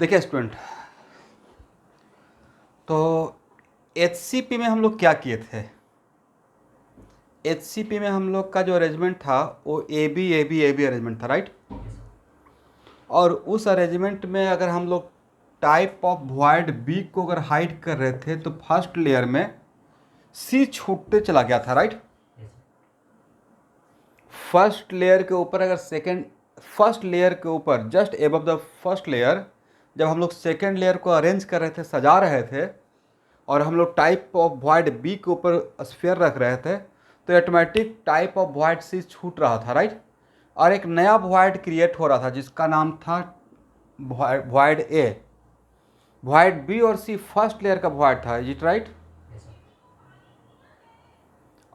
देखिए स्टूडेंट, तो एचसीपी में हम लोग क्या किए थे? एचसीपी में हम लोग का जो अरेंजमेंट था वो A B A B A B arrangement था, राइट। और उस अरेंजमेंट में अगर हम लोग टाइप ऑफ वॉइड बी को अगर हाइड कर रहे थे तो फर्स्ट लेयर में सी छूटते चला गया था, राइट। फर्स्ट लेयर के ऊपर अगर फर्स्ट लेयर के ऊपर just above the first layer जब हम लोग सेकेंड लेयर को अरेंज कर रहे थे, सजा रहे थे, और हम लोग टाइप ऑफ वॉइड बी के ऊपर स्फीयर रख रहे थे, तो ऑटोमेटिक टाइप ऑफ वॉइड सी छूट रहा था, राइट। और एक नया वॉइड क्रिएट हो रहा था जिसका नाम था वॉइड ए। वॉइड बी और सी फर्स्ट लेयर का वॉइड था, इज इट राइट।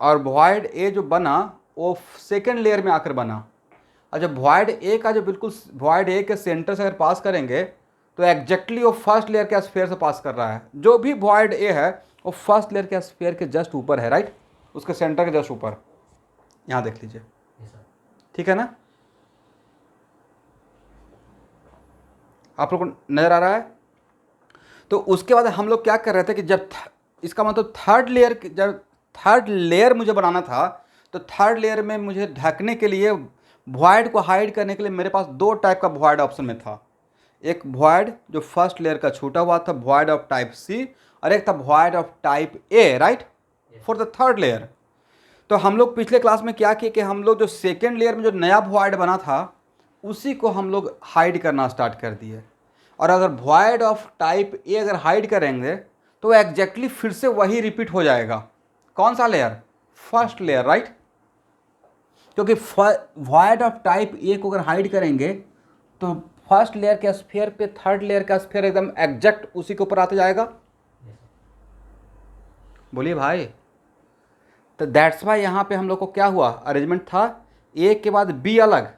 और वॉइड ए जो बना वो सेकेंड लेयर में आकर बना। और जब वॉइड ए का जो बिल्कुल वॉइड ए के सेंटर से अगर पास करेंगे तो एग्जैक्टली वो फर्स्ट लेयर के स्फीयर से पास कर रहा है। जो भी वॉइड ए है वो फर्स्ट लेयर के स्फीयर के जस्ट ऊपर है, राइट, उसके सेंटर के जस्ट ऊपर। यहाँ देख लीजिए, ठीक है ना, आप लोग को नजर आ रहा है। तो उसके बाद हम लोग क्या कर रहे थे कि जब इसका मतलब जब थर्ड लेयर मुझे बनाना था, तो थर्ड लेयर में मुझे ढकने के लिए वॉइड को हाइड करने के लिए मेरे पास दो टाइप का वॉइड ऑप्शन में था। एक वॉइड जो फर्स्ट लेयर का छूटा हुआ था, वॉइड ऑफ टाइप सी, और एक था void of type A, right, for the third layer. तो हम लोग पिछले क्लास में क्या किए कि हम लोग जो सेकेंड लेयर में जो नया वॉइड बना था उसी को हम लोग हाइड करना स्टार्ट कर दिए। और अगर वॉइड ऑफ टाइप ए अगर हाइड करेंगे तो एग्जैक्टली फिर से वही रिपीट हो जाएगा। कौन सा लेयर? First layer, right. क्योंकि वॉइड ऑफ टाइप ए को अगर हाइड करेंगे तो फर्स्ट लेयर के स्फीयर पे थर्ड लेयर का स्फीयर एकदम एग्जैक्ट उसी के ऊपर आता जाएगा। बोलिए भाई। तो दैट्स वाई यहाँ पे हम लोग को क्या हुआ, अरेंजमेंट था ए के बाद बी अलग,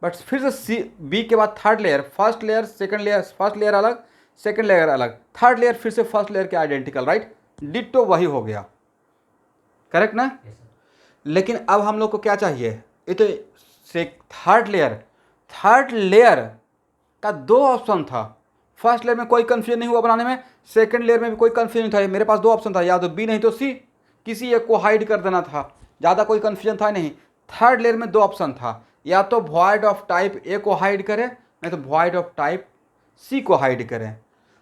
बट फिर से सी बी के बाद third layer, first layer second layer, first layer अलग सेकंड लेयर अलग, थर्ड लेयर फिर से फर्स्ट लेयर के आइडेंटिकल, राइट, डिट्टो वही हो गया, करेक्ट ना। लेकिन अब हम लोग को क्या चाहिए, ये तो थर्ड लेयर का दो ऑप्शन था। फर्स्ट लेयर में कोई कंफ्यूजन नहीं हुआ बनाने में, सेकंड लेयर में भी कोई कंफ्यूजन था। मेरे पास दो ऑप्शन था, या तो बी नहीं तो सी, किसी एक को हाइड कर देना था, ज़्यादा कोई कंफ्यूजन था नहीं। थर्ड लेयर में दो ऑप्शन था, या तो वॉइड ऑफ टाइप ए को हाइड करें नहीं तो वॉइड ऑफ टाइप सी को हाइड करें।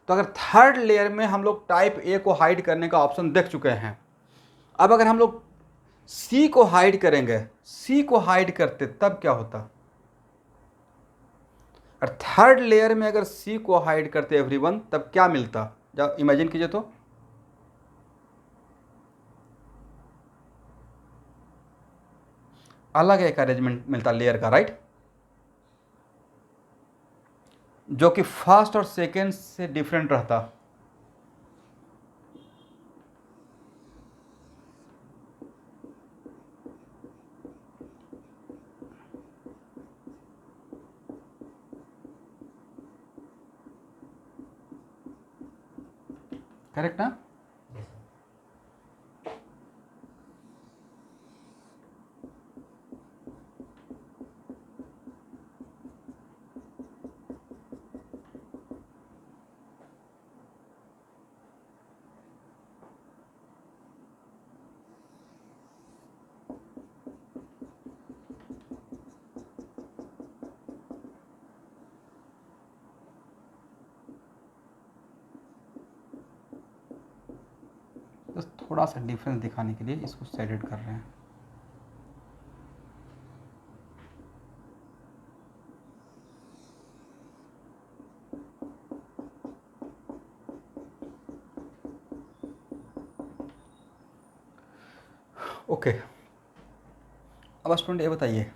तो अगर थर्ड लेयर में हम लोग टाइप ए को हाइड करने का ऑप्शन देख चुके हैं, अब अगर हम लोग सी को हाइड करेंगे, सी को हाइड करते तब क्या होता। और थर्ड लेयर में अगर सी को हाइड करते एवरीवन तब क्या मिलता, जब इमेजिन कीजिए तो। अलग एक अरेंजमेंट मिलता लेयर का, राइट, जो कि फर्स्ट और सेकेंड से डिफरेंट रहता। करेक्ट ना। बस थोड़ा सा डिफरेंस दिखाने के लिए इसको सेलेक्ट कर रहे हैं। ओके, अब स्टूडेंट ये बताइए,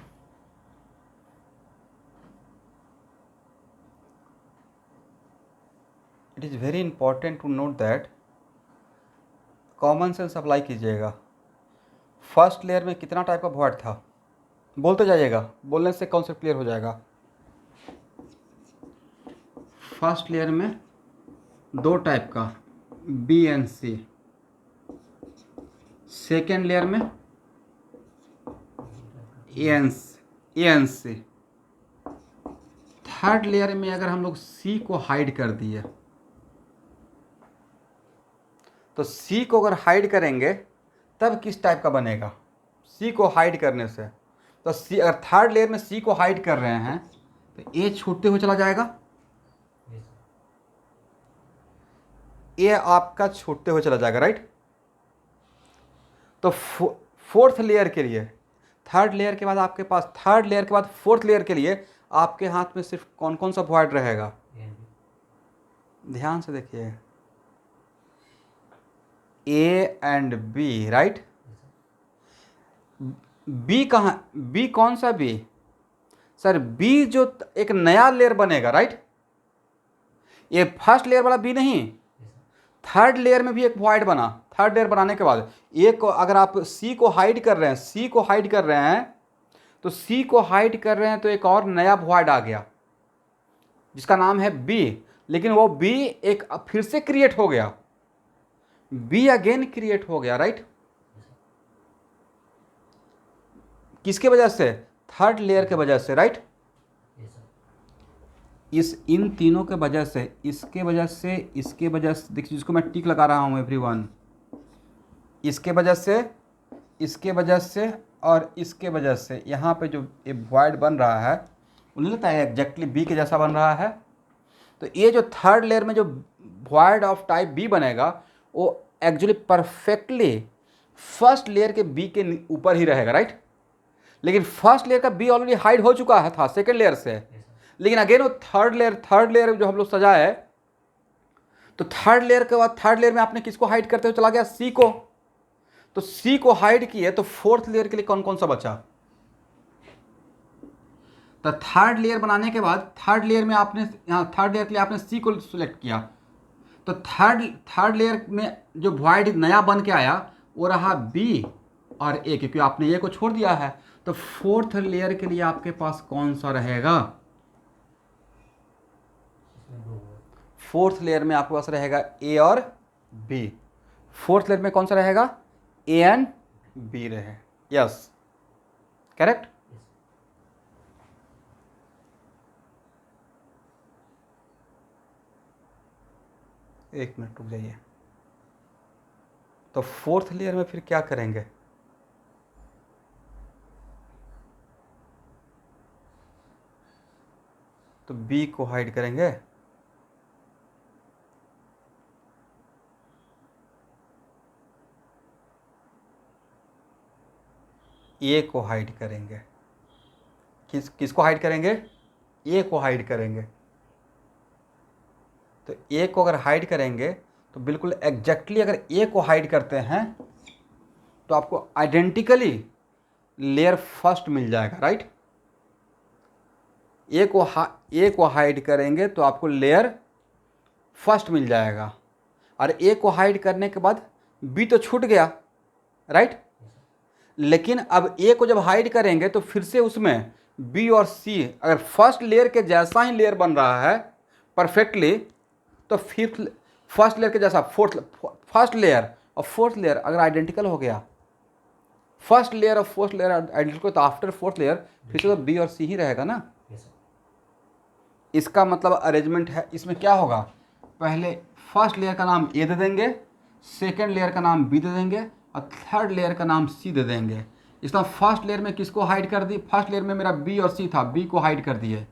it is very important to note that, common sense apply कीजिएगा। फर्स्ट लेयर में कितना टाइप का वॉइड था, बोलते जाइएगा, बोलने से कॉन्सेप्ट क्लियर हो जाएगा। फर्स्ट लेयर में दो टाइप का, B and C. Second layer में A and C. Third layer में अगर हम लोग सी को हाइड कर दिए, तो सी को अगर हाइड करेंगे तब किस टाइप का बनेगा? सी को हाइड करने से, तो सी अगर थर्ड लेयर में सी को हाइड कर रहे हैं तो ए छूटते हुए चला जाएगा, ए आपका छूटते हुए चला जाएगा, राइट। तो फोर्थ लेयर के लिए, थर्ड लेयर के बाद आपके पास, थर्ड लेयर के बाद फोर्थ लेयर के लिए आपके हाथ में सिर्फ कौन कौन सा वॉइड रहेगा? ध्यान से देखिए, A and B, right. B कहाँ, बी कौन सा बी? सर बी जो एक नया लेयर बनेगा, राइट। ये फर्स्ट लेयर वाला बी नहीं, थर्ड लेयर में भी एक वॉइड बना। थर्ड लेयर बनाने के बाद एक को अगर आप सी को हाइड कर रहे हैं, सी को हाइड कर रहे हैं, तो सी को हाइड कर रहे हैं तो एक और नया वॉइड आ गया जिसका नाम है बी। लेकिन वो बी एक फिर से क्रिएट हो गया, बी अगेन क्रिएट हो गया, राइट। किसके वजह से? थर्ड लेयर के वजह से, राइट। इन तीनों के वजह से, इसके वजह से, इसके वजह से, देखिए जिसको मैं टिक लगा रहा हूं एवरीवन, इसके वजह से, इसके वजह से और इसके वजह से यहाँ पे जो ये वॉइड बन रहा है उन्हें लगता है एग्जैक्टली बी के जैसा बन रहा है। तो ये जो थर्ड लेयर में जो वॉइड ऑफ टाइप बी बनेगा वो एक्चुअली परफेक्टली फर्स्ट लेयर के बी के ऊपर ही रहेगा, राइट। लेकिन फर्स्ट लेयर का बी ऑलरेडी हाइड हो चुका है था सेकेंड लेयर से, लेकिन अगेन वो थर्ड लेयर जो हम लोग सजाए, तो थर्ड लेयर के बाद थर्ड लेयर में आपने किसको हाइड करते हुए चला गया? सी को। तो सी को हाइड किए तो फोर्थ लेयर के लिए कौन कौन सा बचा? तो थर्ड लेयर बनाने के बाद थर्ड लेयर में आपने, यहाँ थर्ड लेयर के लिए आपने सी को सिलेक्ट किया, तो थर्ड लेयर में जो वॉइड नया बन के आया वो रहा बी और ए, क्योंकि आपने ए को छोड़ दिया है। तो फोर्थ लेयर के लिए आपके पास कौन सा रहेगा? फोर्थ लेयर में आपके पास रहेगा ए और बी। फोर्थ लेयर में कौन सा रहेगा? ए एंड बी रहे। Yes, correct. एक मिनट रुक जाइए। तो फोर्थ लेयर में फिर क्या करेंगे? तो बी को हाइड करेंगे, ए को हाइड करेंगे। किसको हाइड करेंगे? ए को हाइड करेंगे। तो ए को अगर हाइड करेंगे तो बिल्कुल एग्जैक्टली अगर ए को हाइड करते हैं तो आपको आइडेंटिकली लेयर फर्स्ट मिल जाएगा, राइट। ए को हाइड करेंगे तो आपको लेयर फर्स्ट मिल जाएगा, और ए को हाइड करने के बाद बी तो छूट गया, राइट। लेकिन अब ए को जब हाइड करेंगे तो फिर से उसमें बी और सी अगर फर्स्ट लेयर के जैसा ही लेयर बन रहा है परफेक्टली, तो फिफ्थ फर्स्ट लेयर के जैसा फर्स्ट लेयर और फोर्थ लेयर अगर आइडेंटिकल हो गया, फर्स्ट लेयर और फोर्थ लेयर आइडेंटिकल, तो आफ्टर फोर्थ लेयर फिर से तो बी और सी ही रहेगा ना। इसका मतलब अरेंजमेंट है, इसमें क्या होगा? पहले फर्स्ट लेयर का नाम ए दे देंगे, सेकेंड लेयर का नाम बी दे देंगे और थर्ड लेयर का नाम सी दे देंगे। इसका फर्स्ट लेयर में किसको हाइड कर दी? फर्स्ट लेयर में मेरा बी और सी था, बी को हाइड कर दिए,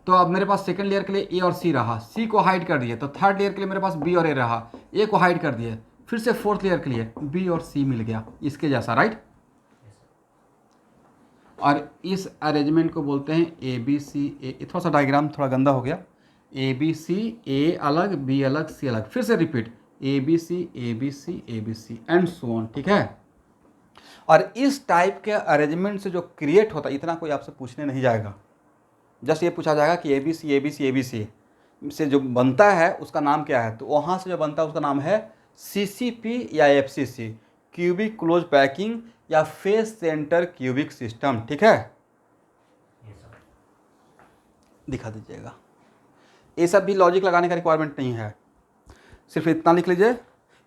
तो अब मेरे पास सेकेंड लेयर के लिए ए और सी रहा, सी को हाइड कर दिए, तो थर्ड लेयर के लिए मेरे पास बी और ए रहा, ए को हाइड कर दिए, फिर से फोर्थ लेयर के लिए बी और सी मिल गया इसके जैसा, राइट। और इस अरेंजमेंट को बोलते हैं ए बी सी ए। थोड़ा सा डायग्राम थोड़ा गंदा हो गया। ए बी सी, ए अलग, बी अलग, सी अलग, फिर से repeat, A B C, A B C, A B C and so on, ठीक है। और इस टाइप के अरेंजमेंट से जो क्रिएट होता है, इतना कोई आपसे पूछने नहीं जाएगा, जस्ट ये पूछा जाएगा कि A B C, A B C, A B C से जो बनता है उसका नाम क्या है? तो वहाँ से जो बनता है उसका नाम है CCP या FCC, क्यूबिक क्लोज पैकिंग या फेस सेंटर क्यूबिक सिस्टम, ठीक है। दिखा दीजिएगा। ये सब भी लॉजिक लगाने का रिक्वायरमेंट नहीं है, सिर्फ इतना लिख लीजिए,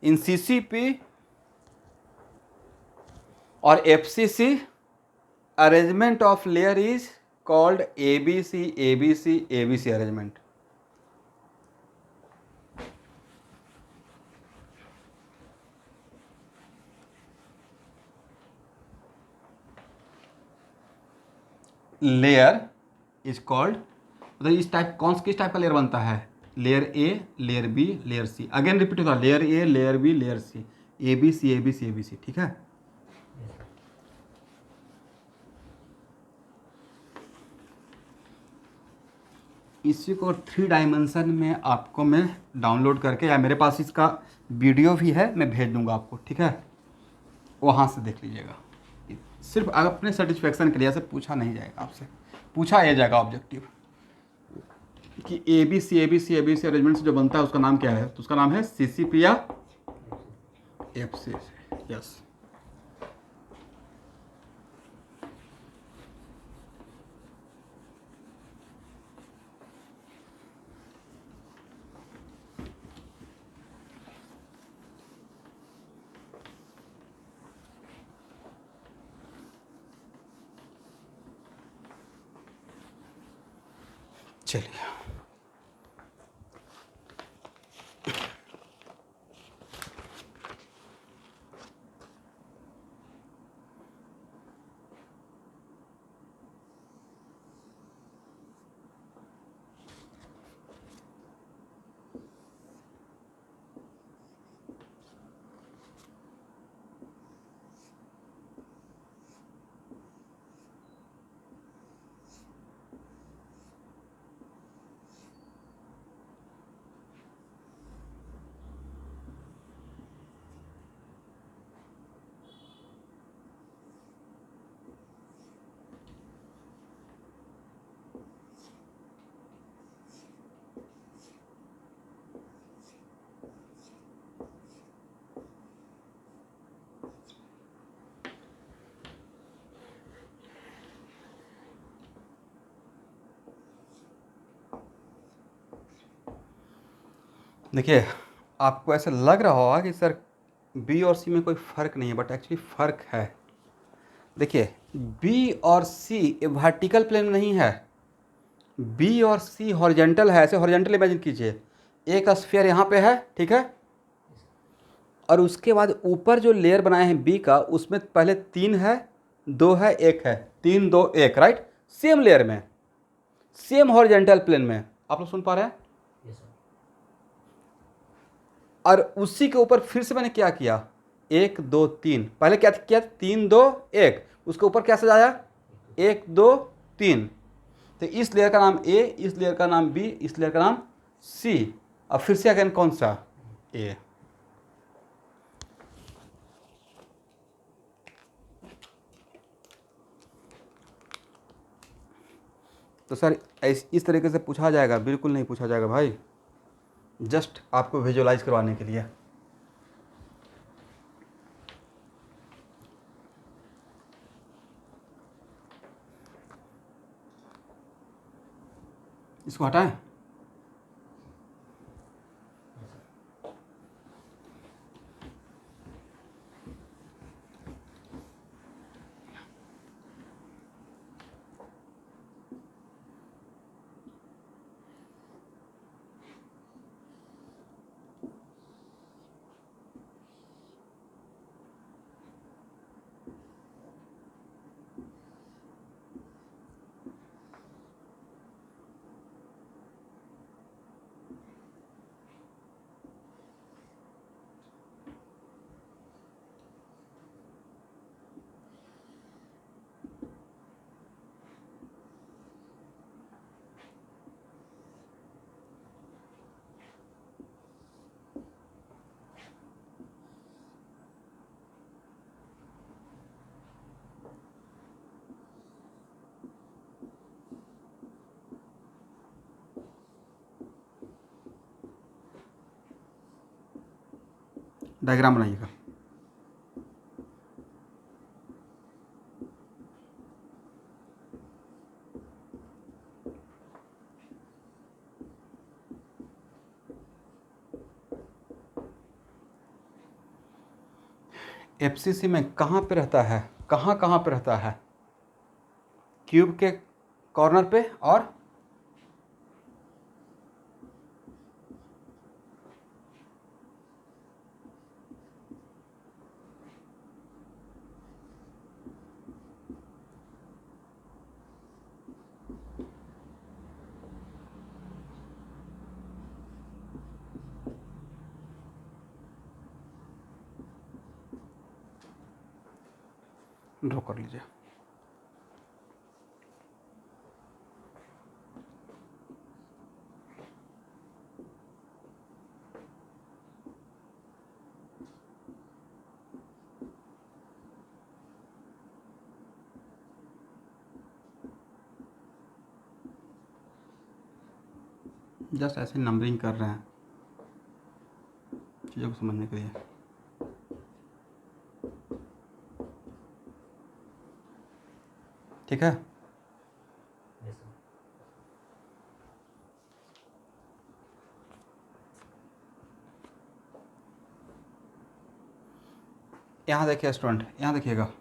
इन CCP और FCC arrangement of layer is called ABC ABC ABC arrangement. Layer is called, मतलब इस टाइप किस टाइप का लेयर बनता है? Layer A, layer B, layer C. Again repeat होता है, layer A, layer B, layer C, A B C, A B C, A B C. ठीक है। इसी को 3 डायमेंशन में आपको मैं डाउनलोड करके, या मेरे पास इसका वीडियो भी है, मैं भेज दूंगा आपको। ठीक है, वहाँ से देख लीजिएगा। सिर्फ अपने सेटिस्फेक्शन के लिए, ऐसे पूछा नहीं जाएगा आपसे, पूछा ये जाएगा ऑब्जेक्टिव कि ABC अरेंजमेंट से जो बनता है उसका नाम क्या है? तो उसका नाम है CCP या FC। यस। चलिए, देखिए, आपको ऐसा लग रहा होगा कि सर बी और सी में कोई फ़र्क नहीं है, बट एक्चुअली फ़र्क है। देखिए, बी और सी वर्टिकल प्लेन में नहीं है, बी और सी हॉरिजेंटल है। ऐसे हॉरिजेंटल इमेजिन कीजिए, एक स्फीयर यहाँ पे है, ठीक है, और उसके बाद ऊपर जो लेयर बनाए हैं बी का, उसमें पहले 3 है, 2 है, 1 है, 3 2 1, राइट। सेम लेयर में, सेम हॉरिजेंटल प्लेन में। आप लोग सुन पा रहे हैं? और उसी के ऊपर फिर से मैंने क्या किया, 1 2 3, पहले क्या किया, 3 2 1, उसके ऊपर क्या सजाया, 1 2 3। तो इस लेयर का नाम ए, इस लेयर का नाम बी, इस लेयर का नाम सी। अब फिर से अगेन कौन सा, ए। तो सर इस तरीके से पूछा जाएगा? बिल्कुल नहीं पूछा जाएगा भाई, जस्ट आपको विजुअलाइज करवाने के लिए। इसको हटाएं। डायग्राम बनाइएगा। एफसीसी में कहाँ पे रहता है, कहाँ कहाँ पे रहता है? क्यूब के कॉर्नर पे और ड्रॉ कर लीजिए। जस्ट ऐसे नंबरिंग कर रहे हैं चीज़ों को समझने के लिए। ठीक है, यहाँ देखिए स्टूडेंट, यहाँ देखिएगा,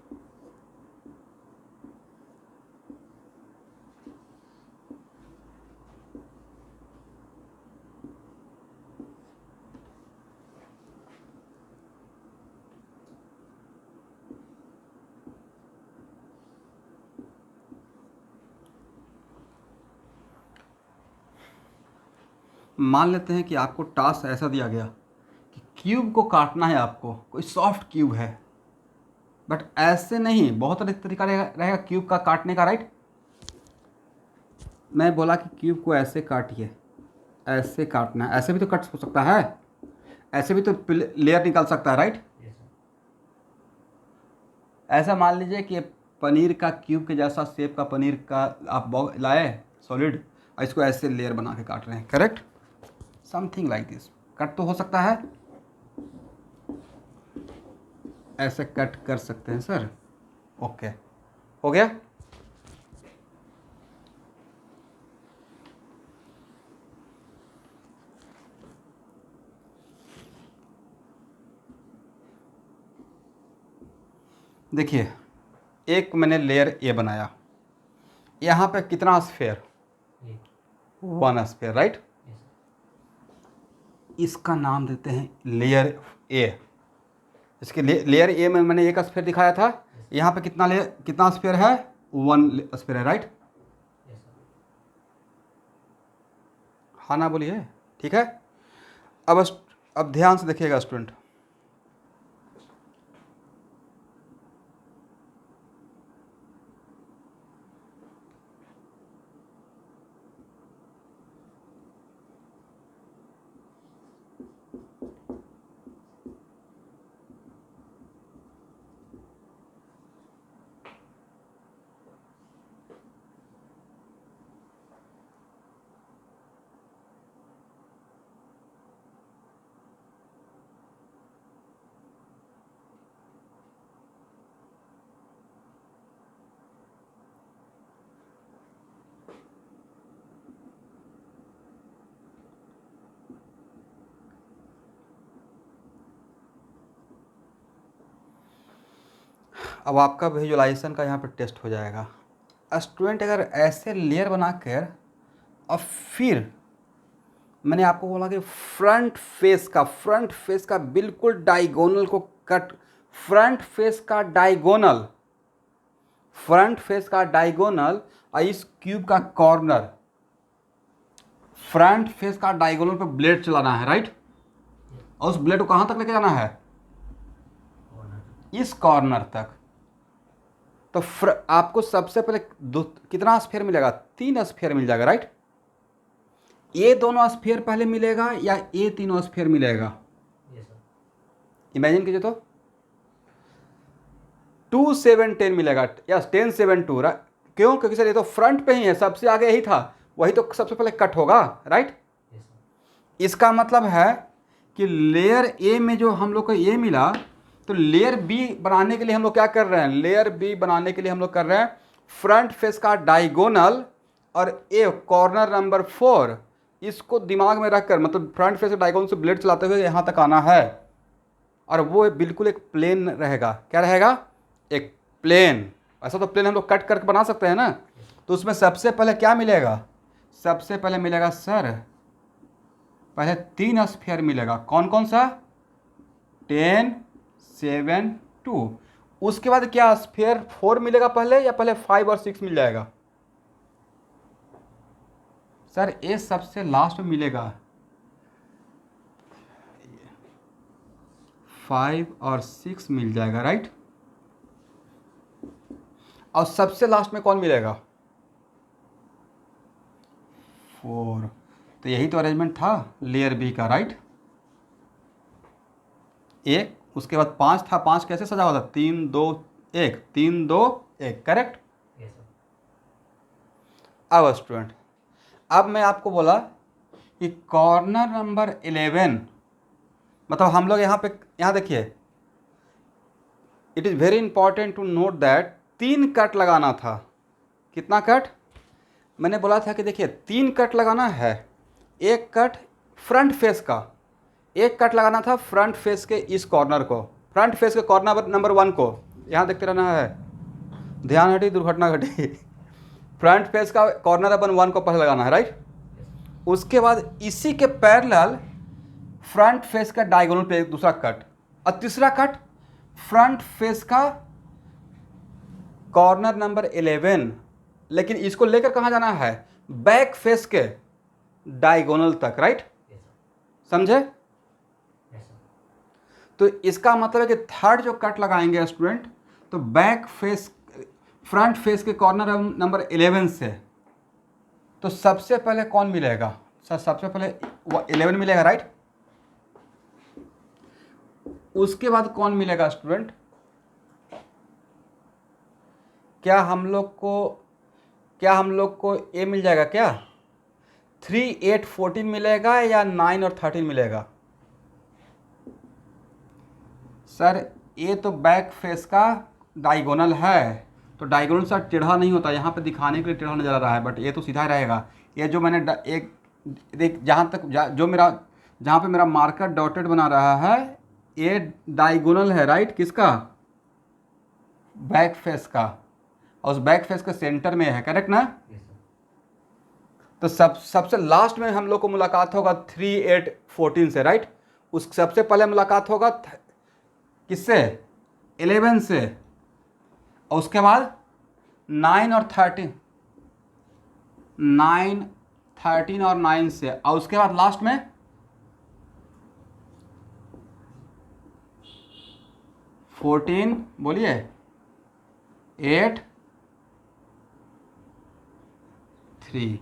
मान लेते हैं कि आपको टास्क ऐसा दिया गया कि क्यूब को काटना है, आपको कोई सॉफ्ट क्यूब है, बट ऐसे नहीं, बहुत अधिक तरीका रहेगा क्यूब का काटने का, राइट। मैं बोला कि क्यूब को ऐसे काटिए, ऐसे काटना है, ऐसे भी तो कट हो सकता है, ऐसे भी तो लेयर निकाल सकता है, राइट। ऐसा मान लीजिए कि पनीर का क्यूब के जैसा शेप का पनीर का आप लाए सॉलिड, और इसको ऐसे लेयर बना के काट रहे हैं, correct, something like this. Cut तो हो सकता है, ऐसे कट कर सकते हैं सर। ओके, हो गया। देखिए, एक मैंने लेयर ए बनाया, यहाँ पे कितना स्फेयर, 1 स्फेयर, राइट। इसका नाम देते हैं लेयर ए। इसके लेयर ए में मैंने एक स्फेयर दिखाया था, यहाँ पे कितना स्फेयर है, 1 स्फेयर है, राइट। हाँ ना बोलिए, ठीक है। अब ध्यान से देखिएगा स्टूडेंट, अब आपका विजुअलाइजेशन का यहाँ पर टेस्ट हो जाएगा। स्टूडेंट अगर ऐसे लेयर बनाकर और फिर मैंने आपको बोला कि फ्रंट फेस का बिल्कुल डायगोनल को कट, फ्रंट फेस का डायगोनल और इस क्यूब का कॉर्नर, फ्रंट फेस का डायगोनल पे ब्लेड चलाना है, राइट। और उस ब्लेड को कहाँ तक लेके जाना है, इस कॉर्नर तक। तो आपको सबसे पहले कितना स्फीयर मिलेगा, 3 स्फीयर मिल जाएगा, राइट। ये दोनों स्फीयर पहले मिलेगा या ये तीनों स्फीयर मिलेगा, इमेजिन कीजिए तो 2 7 10 मिलेगा, या 10 7 2, क्यों, क्योंकि सर ये तो फ्रंट पे ही है, सबसे आगे यही था, वही तो सबसे पहले कट होगा, राइट। इसका मतलब है कि लेयर ए में जो हम लोग को ये मिला, तो लेयर बी बनाने के लिए हम लोग क्या कर रहे हैं, लेयर बी बनाने के लिए हम लोग कर रहे हैं फ्रंट फेस का डायगोनल और ए कॉर्नर नंबर 4, इसको दिमाग में रखकर, मतलब फ्रंट फेस डायगोनल से ब्लेड चलाते हुए यहाँ तक आना है, और वो बिल्कुल एक प्लेन रहेगा। क्या रहेगा, एक प्लेन। ऐसा तो प्लेन हम लोग कट करके बना सकते हैं ना, तो उसमें सबसे पहले क्या मिलेगा, सबसे पहले मिलेगा सर पहले 3 स्फीयर मिलेगा। कौन कौन सा, 10, 7, 2। उसके बाद क्या स्फीयर 4 मिलेगा पहले, या पहले 5 और 6 मिल जाएगा? सर ये सबसे लास्ट में मिलेगा, 5 और 6 मिल जाएगा, राइट। और सबसे लास्ट में कौन मिलेगा, 4। तो यही तो अरेंजमेंट था लेयर बी का, राइट। एक, उसके बाद 5 था, 5 कैसे सजा हुआ था, 3 2 1, 3 2 1, करेक्ट। अब स्टूडेंट, अब मैं आपको बोला कि कॉर्नर नंबर 11, मतलब हम लोग यहाँ देखिए, it is very important to note that 3 cut लगाना था। कितना कट, मैंने बोला था कि देखिए 3 कट लगाना है। एक कट फ्रंट फेस का, एक कट लगाना था फ्रंट फेस के इस कॉर्नर को, फ्रंट फेस के कॉर्नर नंबर 1 को। यहाँ देखते रहना है, ध्यान हटी दुर्घटना घटी। फ्रंट फेस का कॉर्नर नंबर 1 को पहले लगाना है, राइट। उसके बाद इसी के पैरेलल फ्रंट फेस का डायगोनल पे दूसरा कट, और तीसरा कट फ्रंट फेस का कॉर्नर नंबर 11, लेकिन इसको लेकर कहाँ जाना है, बैक फेस के डायगोनल तक, राइट। समझे? तो इसका मतलब है कि थर्ड जो कट लगाएंगे स्टूडेंट, तो बैक फेस फ्रंट फेस के कॉर्नर नंबर 11 से, तो सबसे पहले कौन मिलेगा सर, सबसे पहले 11 मिलेगा, राइट। उसके बाद कौन मिलेगा स्टूडेंट, क्या हम लोग को ए मिल जाएगा क्या, 3 8 14 मिलेगा, या 9 और 13 मिलेगा? सर ये तो बैक फेस का डायगोनल है, तो डायगोनल सर टेढ़ा नहीं होता, यहाँ पे दिखाने के लिए टेढ़ा नजर आ रहा है, बट ये तो सीधा रहेगा। ये जो मैंने एक देख जहाँ पे मेरा मार्कर डॉटेड बना रहा है, ये डायगोनल है, राइट। किसका, बैक फेस का, और उस बैक फेस के सेंटर में है, करेक्ट ना। तो सबसे लास्ट में हम लोग को मुलाकात होगा 3 8 14 से, राइट। उस सबसे पहले मुलाकात होगा किससे, 11 से, और उसके बाद 9 और 13, 9 13 और 9 से, और उसके बाद लास्ट में 14, बोलिए 8 3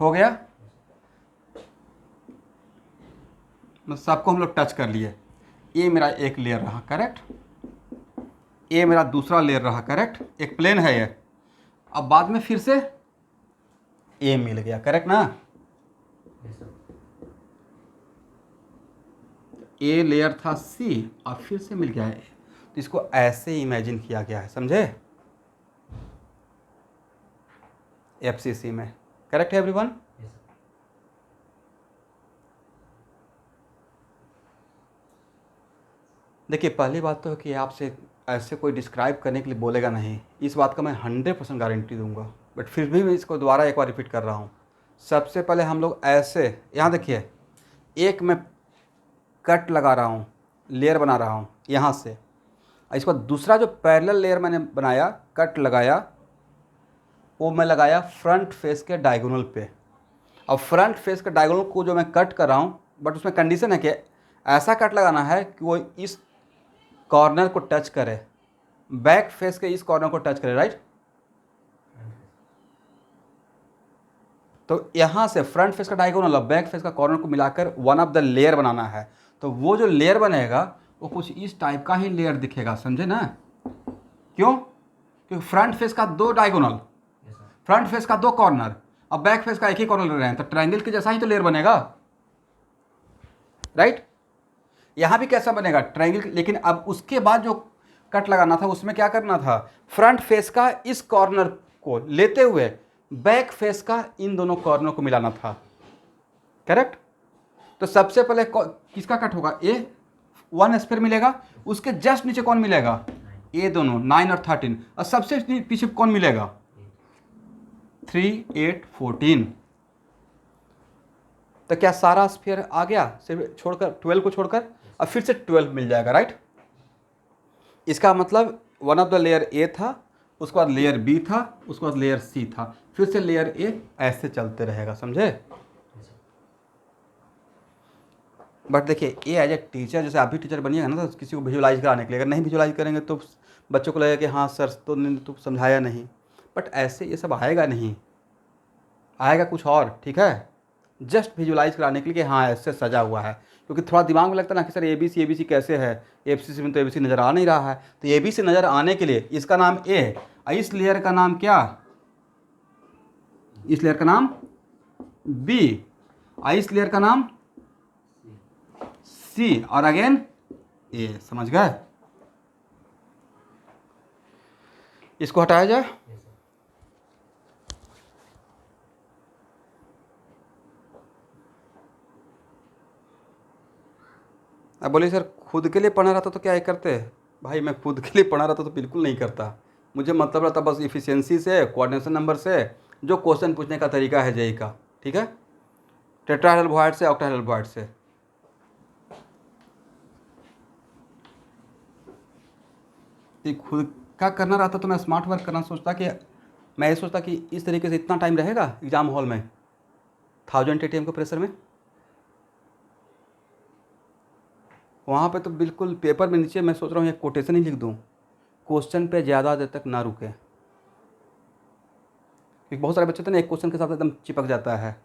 हो गया। सबको हम लोग टच कर लिए। ये मेरा एक लेयर रहा, करेक्ट। ये मेरा दूसरा लेयर रहा, करेक्ट। एक प्लेन है ये। अब बाद में फिर से ए मिल गया, करेक्ट ना। ए लेयर था सी, और फिर से मिल गया है। तो इसको ऐसे इमेजिन किया गया है, समझे, एफसीसी में, करेक्ट है एवरीवन। देखिए पहली बात तो है कि आपसे ऐसे कोई डिस्क्राइब करने के लिए बोलेगा नहीं, इस बात का मैं 100% गारंटी दूंगा, बट फिर भी मैं इसको दोबारा एक बार रिपीट कर रहा हूँ। सबसे पहले हम लोग ऐसे, यहाँ देखिए, एक मैं कट लगा रहा हूँ, लेयर बना रहा हूँ यहाँ से, इसके बाद दूसरा जो पैरेलल लेयर मैंने बनाया, कट लगाया, वो मैं लगाया फ्रंट फेस के डायगोनल पे। अब फ्रंट फेस के डायगोनल को जो मैं कट कर रहा हूँ, बट उसमें कंडीशन है कि ऐसा कट लगाना है कि वो इस कॉर्नर को टच करे, बैक फेस के इस कॉर्नर को टच करे, राइट। तो यहाँ से फ्रंट फेस का डायगोनल और बैक फेस का कॉर्नर को मिलाकर वन ऑफ द लेयर बनाना है। तो वो जो लेयर बनेगा वो कुछ इस टाइप का ही लेयर दिखेगा, समझे ना। क्यों, क्योंकि फ्रंट फेस का 2 डायगोनल, फ्रंट फेस का 2 कॉर्नर और बैक फेस का एक ही कॉर्नर ले रहे हैं, तो ट्रायंगल के जैसा ही तो लेयर बनेगा, राइट। यहाँ भी कैसा बनेगा, ट्रायंगल। लेकिन अब उसके बाद जो कट लगाना था उसमें क्या करना था, फ्रंट फेस का इस कॉर्नर को लेते हुए बैक फेस का इन दोनों कॉर्नर को मिलाना था, करेक्ट। तो सबसे पहले किसका कट होगा, ए 1 स्फीयर मिलेगा, उसके जस्ट नीचे कौन मिलेगा, ये दोनों 9 और 13, और सबसे पीछे कौन मिलेगा, 3, 8, 14। तो क्या सारा स्फीयर आ गया, सिर्फ छोड़कर 12 को छोड़कर? अब फिर से 12 मिल जाएगा, राइट। इसका मतलब one of the layer A था, उसके बाद लेयर बी था, उसके बाद लेयर सी था, फिर से लेयर ए, ऐसे चलते रहेगा, समझे। बट देखिए, ए एज ए टीचर, जैसे आप भी टीचर बनिएगा ना, तो किसी को विजुलाइज कराने के लिए, अगर नहीं विजुलाइज करेंगे तो बच्चों को लगेगा कि हाँ सर तो ने तो समझाया नहीं। बट ऐसे ये सब आएगा नहीं, आएगा कुछ और, ठीक है। जस्ट विजुलाइज कराने के लिए कि हाँ ऐसे सजा हुआ है, क्योंकि थोड़ा दिमाग में लगता है ना कि सर ए बी सी कैसे है, ABC में तो ABC नज़र आ नहीं रहा है। तो ABC नज़र आने के लिए इसका नाम ए है, इस लेयर का नाम क्या, इस लेयर का नाम बी, इस लेयर का नाम सी, और अगेन ए। समझ गए। इसको हटाया जाए। अब बोलिए सर खुद के लिए पढ़ा रहता तो क्या ये करते? भाई मैं खुद के लिए पढ़ा रहता तो बिल्कुल नहीं करता। मुझे मतलब रहता बस इफ़िशियंसी से, कोऑर्डिनेशन नंबर से, जो क्वेश्चन पूछने का तरीका है जेई का, ठीक है, टेट्राहेड्रल वॉइड से, ऑक्टाहेड्रल वॉइड से। खुद का करना रहता तो मैं स्मार्ट वर्क करना सोचता, कि मैं ये सोचता कि इस तरीके से इतना टाइम रहेगा एग्ज़ाम हॉल में 1000 ATM के प्रेशर में। वहाँ पे तो बिल्कुल पेपर में नीचे मैं सोच रहा हूँ एक कोटेशन ही लिख दूँ, क्वेश्चन पे ज़्यादा देर तक ना रुके, क्योंकि बहुत सारे बच्चे थे ना एक क्वेश्चन के साथ एकदम चिपक जाता है,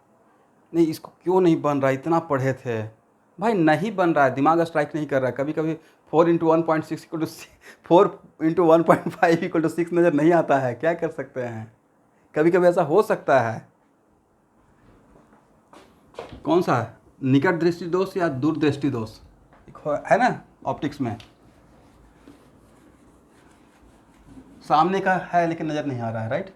नहीं इसको क्यों नहीं बन रहा, इतना पढ़े थे। भाई नहीं बन रहा है, दिमाग स्ट्राइक नहीं कर रहा है। कभी कभी 4 × 1.6 = 4 × 1.5 = 6 नज़र नहीं आता है, क्या कर सकते हैं, कभी कभी ऐसा हो सकता है। कौन सा है, निकट दृष्टि दोष या दूर दृष्टि दोष है ना ऑप्टिक्स में, सामने का है लेकिन नज़र नहीं आ रहा है, राइट।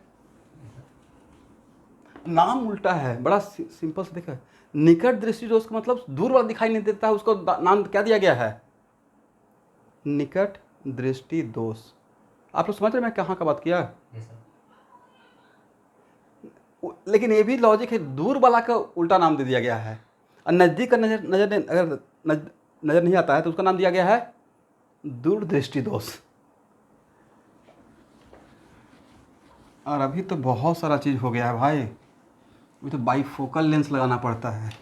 नाम उल्टा है, बड़ा सिंपल से देखा, निकट दृष्टि दोष का मतलब दूर वाला दिखाई नहीं देता है, उसको नाम क्या दिया गया है, निकट दृष्टि दोष। आप लोग समझ रहे मैं कहाँ का बात किया? लेकिन ये भी लॉजिक है, दूर वाला का उल्टा नाम दे दिया गया है, और नज़दीक का नजर अगर नज़र नहीं आता है तो उसका नाम दिया गया है दूरदृष्टि दोष। और अभी तो बहुत सारा चीज़ हो गया है भाई, अभी तो बाईफोकल लेंस लगाना पड़ता है।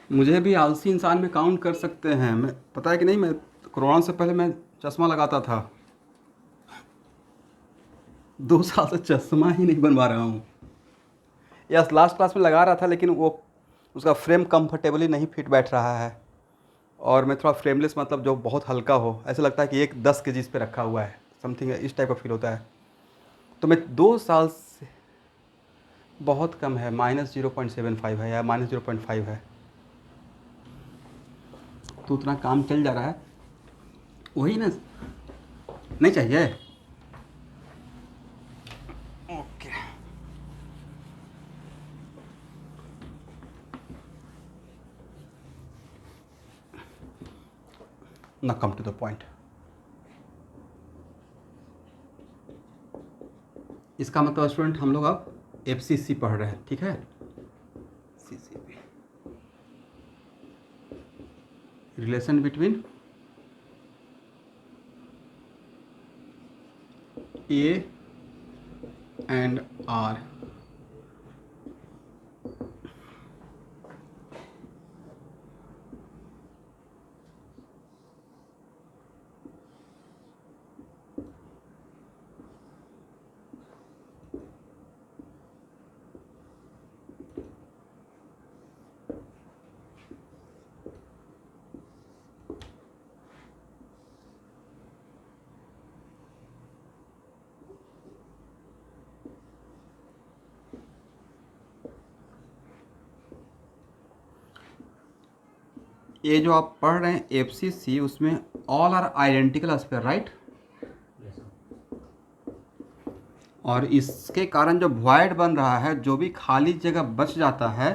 मुझे भी आलसी इंसान में काउंट कर सकते हैं, मैं पता है कि नहीं, मैं कोरोना से पहले मैं चश्मा लगाता था, 2 साल से चश्मा ही नहीं बनवा रहा हूँ। यस लास्ट क्लास में लगा रहा था, लेकिन वो उसका फ्रेम कंफर्टेबली नहीं फिट बैठ रहा है, और मैं थोड़ा फ्रेमलेस मतलब जो बहुत हल्का हो, ऐसा लगता है कि एक 10 kg इस पर रखा हुआ है, समथिंग इस टाइप का फील होता है। तो मैं 2 साल से, बहुत कम है, -0.75 है या -0.5 है, तो उतना काम चल जा रहा है, वही ना, नहीं चाहिए। ओके, ना कम टू द पॉइंट। इसका मतलब स्टूडेंट हम लोग अब FCC पढ़ रहे हैं, ठीक है, CCP, relation between A and R। ये जो आप पढ़ रहे हैं FCC, उसमें all are identical sphere, right. और इसके कारण जो वॉइड बन रहा है, जो भी खाली जगह बच जाता है,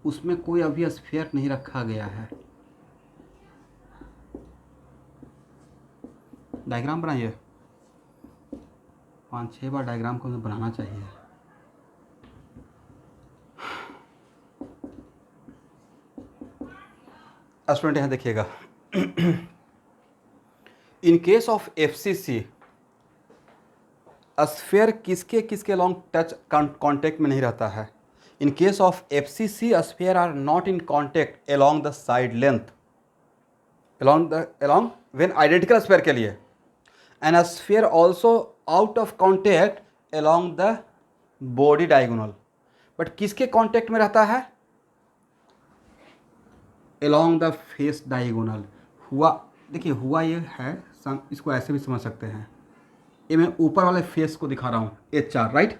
उसमें कोई अभी स्फीयर नहीं रखा गया है। डायग्राम बनाइए, 5-6 बार डायग्राम को हमें बनाना चाहिए। स्टूडेंट यहाँ देखिएगा, in case of FCC sphere किसके किसके लॉन्ग टच कांटेक्ट में नहीं रहता है। In case of FCC sphere are not in contact along the side length, along when identical sphere के लिए, and sphere also out of contact along the body diagonal. But किसके contact में रहता है? Along the face diagonal. हुआ, देखिए हुआ ये है, इसको ऐसे भी समझ सकते हैं, ये मैं ऊपर वाले फेस को दिखा रहा हूँ, H4 राइट।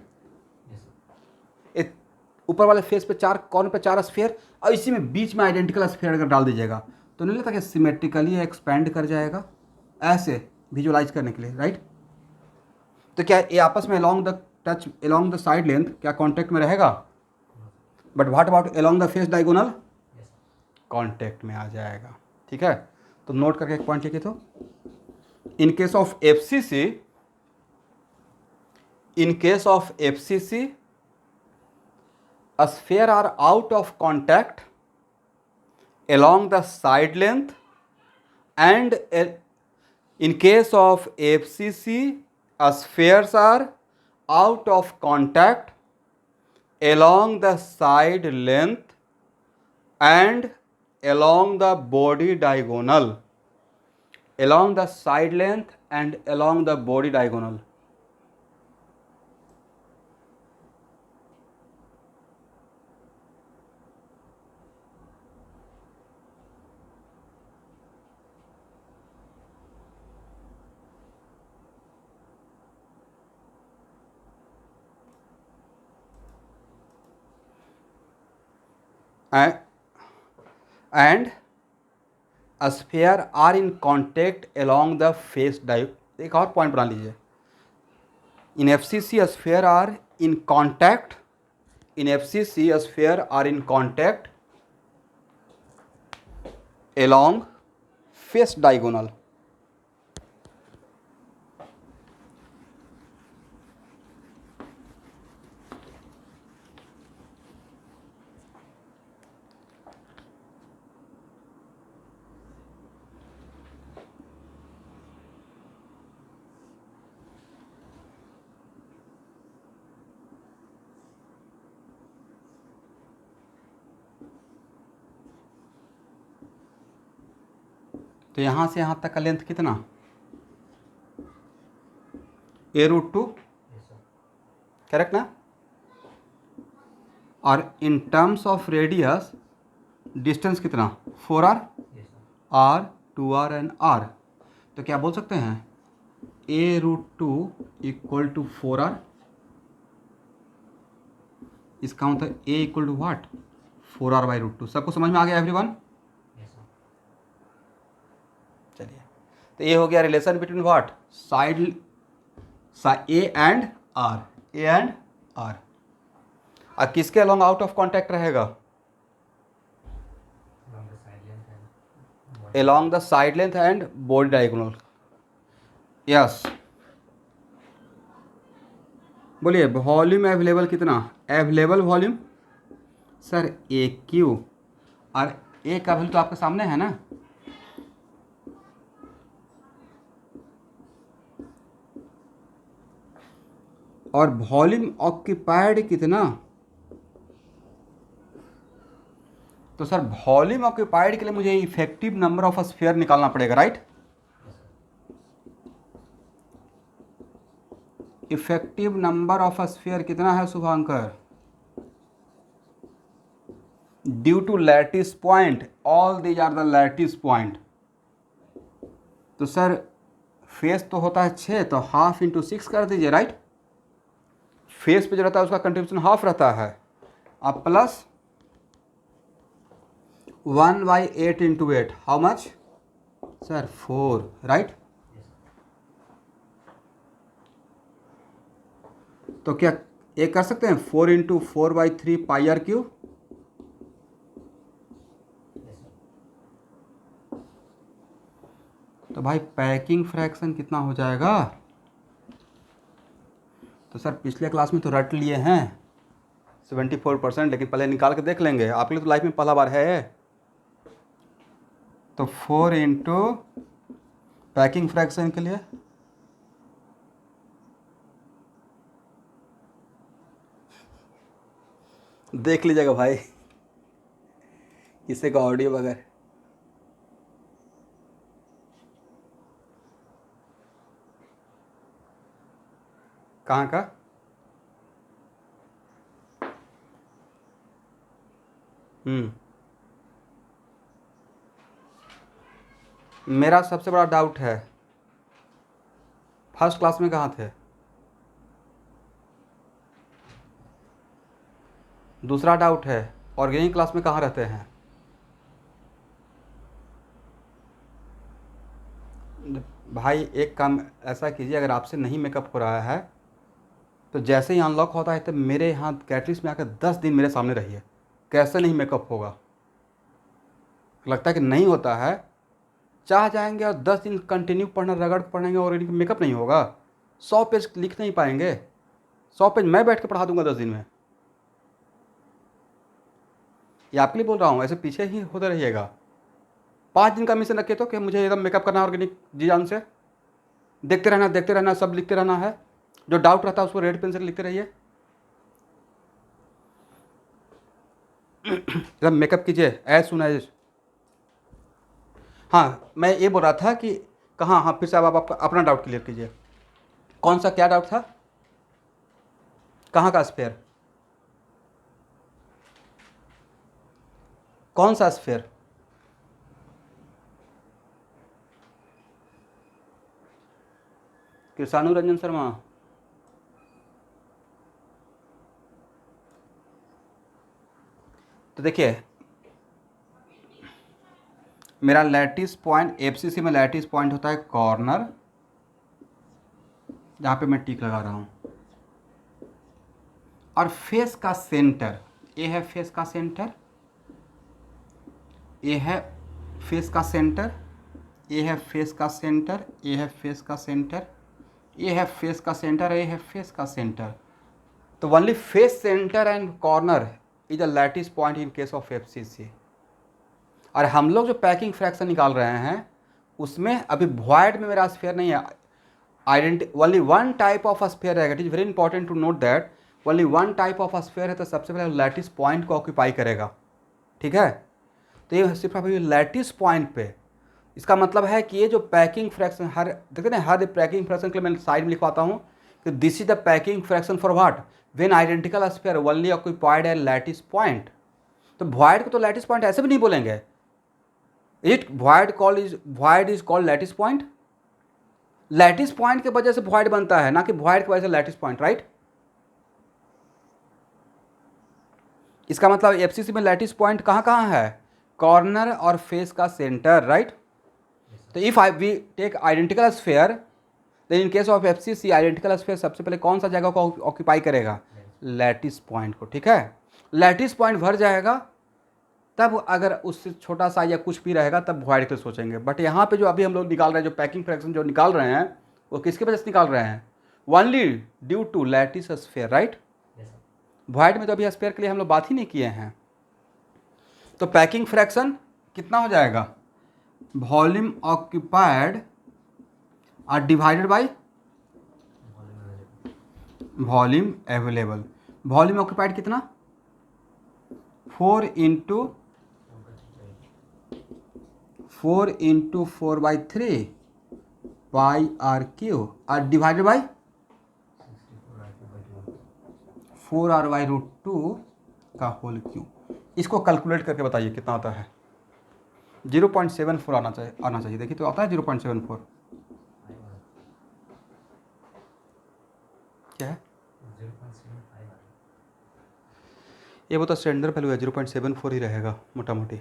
ऊपर वाले फेस पे 4 कॉर्नर पे 4 स्फीयर, और इसी में बीच में आइडेंटिकल स्फीयर अगर डाल दीजिएगा तो नहीं लगता कि सिमेट्रिकली एक्सपेंड कर जाएगा, ऐसे विजुअलाइज करने के लिए राइट। तो क्या ये आपस में along the touch along the side length क्या कॉन्टेक्ट में रहेगा? But what about along the face diagonal? Contact में आ जाएगा। ठीक है, तो नोट करके एक पॉइंट लिखिए। तो इन case of FCC, in case of FCC sphere are out of contact along the side length, and in case of FCC spheres are out of contact along the side length and along the body diagonal, along the side length and along the body diagonal। and a sphere are in contact along the face एक और point बना लीजिए, in FCC a sphere are in contact, in FCC a sphere are in contact along face diagonal। तो यहाँ से यहाँ तक का लेंथ कितना? a√2, करेक्ट ना? और in terms of radius distance कितना? 4r, r 2r and r। तो क्या बोल सकते हैं a√2 इक्वल टू 4r। इसका मतलब a equal to watt? 4r/√2। सबको समझ में आ गया एवरीवन? चलिए, तो ये हो गया relation between what, side A and R, A and R. और किसके अलोंग आउट ऑफ कॉन्टैक्ट रहेगा? Along the side length and body diagonal. Yes, बोलिए वॉल्यूम अवेलेबल कितना? Available volume sir A Q, और ए का वैल्यू तो आपके सामने है ना। और वॉल्यूम ऑक्यूपाइड कितना? तो सर वॉल्यूम ऑक्यूपाइड के लिए मुझे इफेक्टिव नंबर ऑफ स्फीयर निकालना पड़ेगा right. Effective number of sphere कितना है Shubhankar? Due to lattice point, all these are the lattice point. तो सर फेस तो होता है 6, तो हाफ इंटू 6 कर दीजिए राइट। फेस पे जो रहता है उसका कंट्रीब्यूशन हाफ रहता है, अब plus 1/8 into 8, how much sir? 4 right. तो क्या ये कर सकते हैं 4 इंटू 4/3 πr क्यूब, तो भाई पैकिंग फ्रैक्शन कितना हो जाएगा? तो सर पिछले क्लास में तो रट लिए हैं 74%, लेकिन पहले निकाल के देख लेंगे, आपके लिए तो लाइफ में पहला बार है। तो 4 इंटू पैकिंग फ्रैक्शन के लिए देख लीजिएगा भाई, किसी का ऑडियो वगैरह। कहाँ का? मेरा सबसे बड़ा डाउट है, फर्स्ट क्लास में कहाँ थे? दूसरा डाउट है, ऑर्गेनिक क्लास में कहाँ रहते हैं? भाई एक काम ऐसा कीजिए, अगर आपसे नहीं मेकअप हो रहा है तो जैसे ही अनलॉक होता है तो मेरे यहाँ कैटलिस्ट में आकर 10 दिन मेरे सामने रहिए, कैसे नहीं मेकअप होगा। लगता है कि नहीं होता है, चाह जाएंगे और 10 दिन कंटिन्यू पढ़ना, रगड़ पढ़ेंगे और मेकअप नहीं होगा। 100 पेज लिख नहीं पाएंगे, 100 पेज मैं बैठ के पढ़ा दूंगा 10 दिन में। ये आपके लिए बोल रहा हूँ, ऐसे पीछे ही होते रहिएगा। 5 दिन का मिशन रखिए तो कि मुझे एकदम मेकअप करना है ऑर्गेनिक जी जान से, देखते रहना, सब लिखते रहना है, जो डाउट रहता है उसको रेड पेन से लिखते रहिए। एकदम मेकअप कीजिए एज सुन एज। हाँ मैं ये बोल रहा था कि कहाँ, हाँ फिर से आप आपका अपना डाउट क्लियर कीजिए। कौन सा, क्या डाउट था? कहाँ का स्फीयर? कौन सा स्फीयर? कृषाणु रंजन शर्मा, तो देखिए मेरा लैटिस पॉइंट, एफसीसी में लैटिस पॉइंट होता है कॉर्नर, जहाँ पे मैं टिक लगा रहा हूँ, और फेस का सेंटर, ये है फेस का सेंटर, ये है फेस का सेंटर, ये है फेस का सेंटर, ये है फेस का सेंटर, ये है फेस का सेंटर, ये है फेस का सेंटर। तो only face centre and corner is a lattice point in case of FCC. और हम लोग जो पैकिंग फ्रैक्शन निकाल रहे हैं उसमें अभी वॉइड में मेरा स्फीयर नहीं है, only one type of sphere रहेगा। It is very important to note that only one type of sphere है, तो सबसे पहले लैटिस पॉइंट को ऑक्यूपाई करेगा, ठीक है। तो ये सिर्फ अभी लैटिस पॉइंट पे, इसका मतलब है कि ये जो पैकिंग फ्रैक्शन, हर देखते ना, हर पैकिंग फ्रैक्शन के लिए मैं साइड में लिखवाता हूँ कि this is the packing fraction for what, when identical sphere only occupied at lattice point. तो वॉइड को तो लैटिस पॉइंट ऐसे भी नहीं बोलेंगे, it void is called lattice point. Lattice point के वजह से void बनता है, ना कि void की वजह से लैटिस पॉइंट, राइट। इसका मतलब एफसीसी में लैटिस पॉइंट कहाँ कहाँ है? कॉर्नर और फेस का सेंटर, राइट। तो if we take identical sphere, then in case of FCC identical sphere सबसे पहले कौन सा जगह को ऑक्यूपाई करेगा? लैटिस पॉइंट को, ठीक है। लैटिस पॉइंट भर जाएगा तब अगर उससे छोटा सा या कुछ भी रहेगा तब वॉइड के लिए सोचेंगे। बट यहाँ पे जो अभी हम लोग निकाल रहे हैं, जो पैकिंग फ्रैक्शन जो निकाल रहे हैं, वो किसकी वजह से निकाल रहे हैं? Only due to lattice sphere, right. Void में तो अभी स्फीयर के लिए हम लोग बात ही नहीं किए हैं। तो पैकिंग फ्रैक्शन कितना हो जाएगा? वॉल्यूम ऑक्यूपाइड और divided by volume available. Volume occupied कितना? 4 इंटू 4/3 पाई आर क्यू और डिवाइडेड बाई 4r/√2 का होल क्यू। इसको कैलकुलेट करके बताइए कितना आता है? 0.74 आना चाहिए। देखिए तो आता है 0.74। क्या है ये? वो तो स्टैंडर्ड वैल्यू है, 0.74 ही रहेगा मोटा मोटी,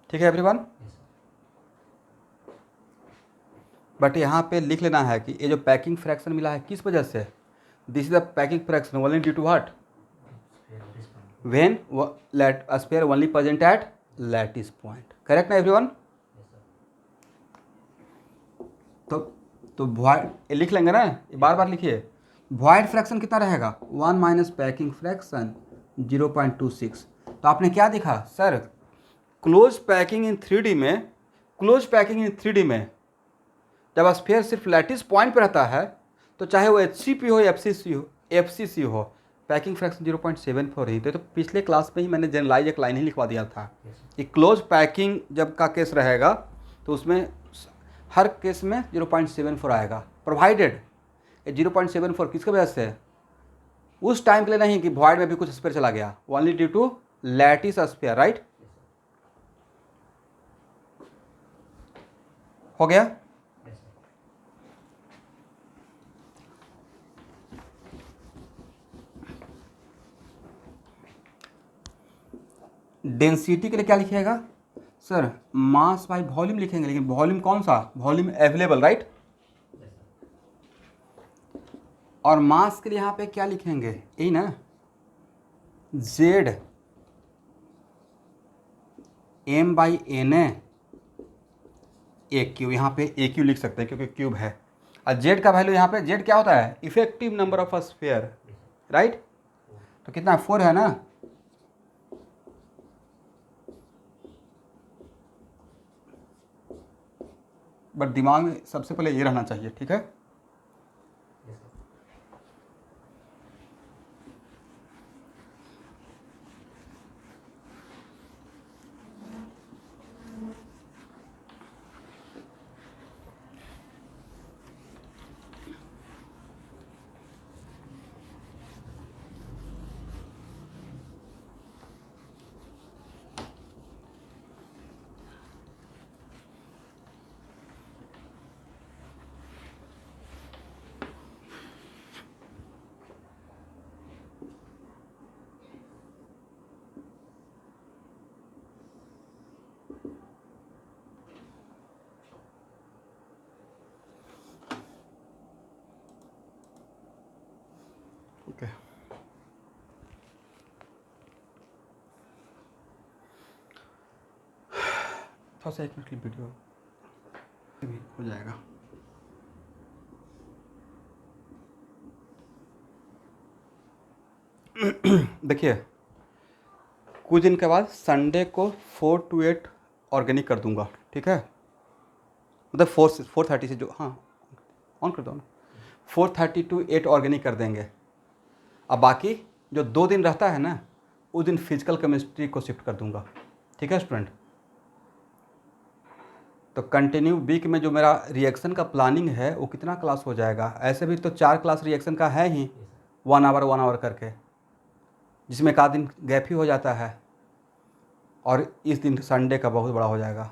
ठीक है एवरीवन। बट यहाँ पे लिख लेना है कि ये जो पैकिंग फ्रैक्शन मिला है किस वजह से? This is the packing fraction only due to what, when sphere only present at lattice point. Correct ना एवरीवन? तो वॉइड लिख लेंगे ना, बार बार लिखिए। वॉइड फ्रैक्शन कितना रहेगा? 1 माइनस पैकिंग फ्रैक्शन 0.26। तो आपने क्या देखा sir? Close packing in 3D में, क्लोज पैकिंग इन 3D में जब स्फीयर सिर्फ लैटिस पॉइंट पर रहता है तो चाहे वो HCP हो या FCC हो, पैकिंग फ्रैक्शन 0.74 ही। तो पिछले क्लास में ही मैंने जनरलाइज एक लाइन ही लिखवा दिया था कि क्लोज पैकिंग जब का केस रहेगा तो उसमें हर केस में 0.74 आएगा, प्रोवाइडेड 0.74 किसके वजह से? उस टाइम के लिए नहीं कि वॉइड में भी कुछ स्फीयर चला गया, only due to lattice sphere, right? हो गया? डेंसिटी के लिए क्या लिखिएगा सर? मास बाई वॉल्यूम लिखेंगे, लेकिन वॉल्यूम कौन सा? Volume available, right? और मास के लिए यहाँ पे क्या लिखेंगे? यही ना, Z M by N A Q. यहाँ पे ए क्यू लिख सकते हैं क्योंकि क्यूब है। और जेड का वैल्यू यहाँ पे, जेड क्या होता है? Effective number of sphere, right? तो कितना? 4 है ना? बट दिमाग में सबसे पहले ये रहना चाहिए, ठीक है? ओके, थोड़ा सा 1 मिनट की वीडियो भी हो जाएगा। देखिए, कुछ दिन के बाद संडे को 4 to 8 ऑर्गेनिक कर दूंगा, ठीक है? मतलब 4:30 से, जो, हाँ ऑन कर दो ना, 4:30 to 8 ऑर्गेनिक कर देंगे। अब बाकी जो 2 दिन रहता है ना, उस दिन फिजिकल केमिस्ट्री को शिफ्ट कर दूंगा, ठीक है स्टूडेंट? तो कंटिन्यू वीक में जो मेरा रिएक्शन का प्लानिंग है वो कितना क्लास हो जाएगा? ऐसे भी तो 4 क्लास रिएक्शन का है ही, 1 आवर करके, जिसमें एक आध दिन गैप ही हो जाता है, और इस दिन संडे का बहुत बड़ा हो जाएगा।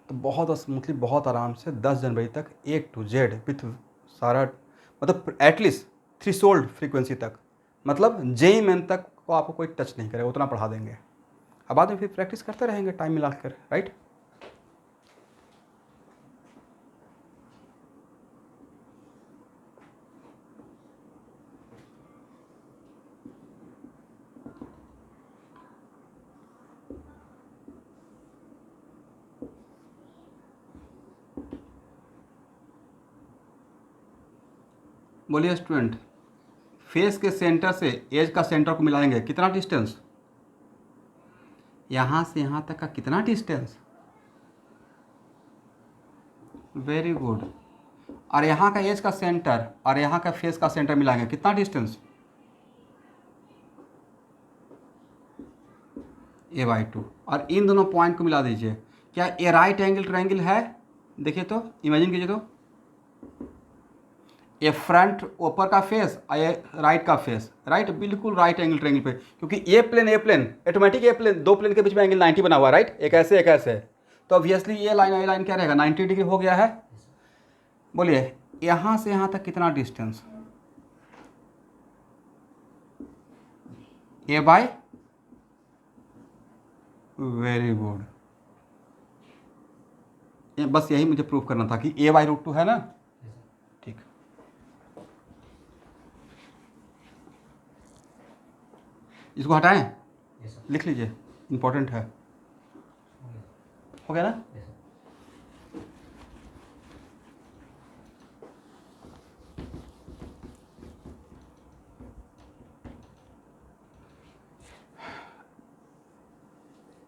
तो बहुत स्मूथली, बहुत आराम से 10 जनवरी तक A to Z विथ सारा, मतलब एटलीस्ट थ्रेशोल्ड फ्रीक्वेंसी तक, मतलब JEE मेन तक को आपको कोई टच नहीं करेगा, उतना पढ़ा देंगे। अब बाद में फिर प्रैक्टिस करते रहेंगे टाइम मिला कर, राइट? बोलिए स्टूडेंट, फेस के सेंटर से एज का सेंटर को मिलाएंगे, कितना डिस्टेंस? यहाँ से यहाँ तक का कितना डिस्टेंस? Very good. और यहाँ का एज का सेंटर और यहाँ का फेस का सेंटर मिलाएंगे, कितना डिस्टेंस? A/2। और इन दोनों पॉइंट को मिला दीजिए। क्या ये राइट एंगल ट्रायंगल है? देखिए तो, इमेजिन कीजिए तो, ये फ्रंट ऊपर का फेस और ये राइट का फेस, राइट? बिल्कुल राइट एंगल ट्रायंगल पे, क्योंकि ए प्लेन ऑटोमेटिक, ए प्लेन, 2 प्लेन के बीच में एंगल 90 बना हुआ है, राइट? एक ऐसे एक ऐसे, तो ऑब्वियसली ये लाइन क्या रहेगा? 90 डिग्री हो गया है। बोलिए यहाँ से यहाँ तक कितना डिस्टेंस? A/, very good. बस यही मुझे प्रूव करना था कि A/√2 है ना, ठीक। इसको हटाएं, लिख लीजिए, इंपॉर्टेंट है। हो गया ना?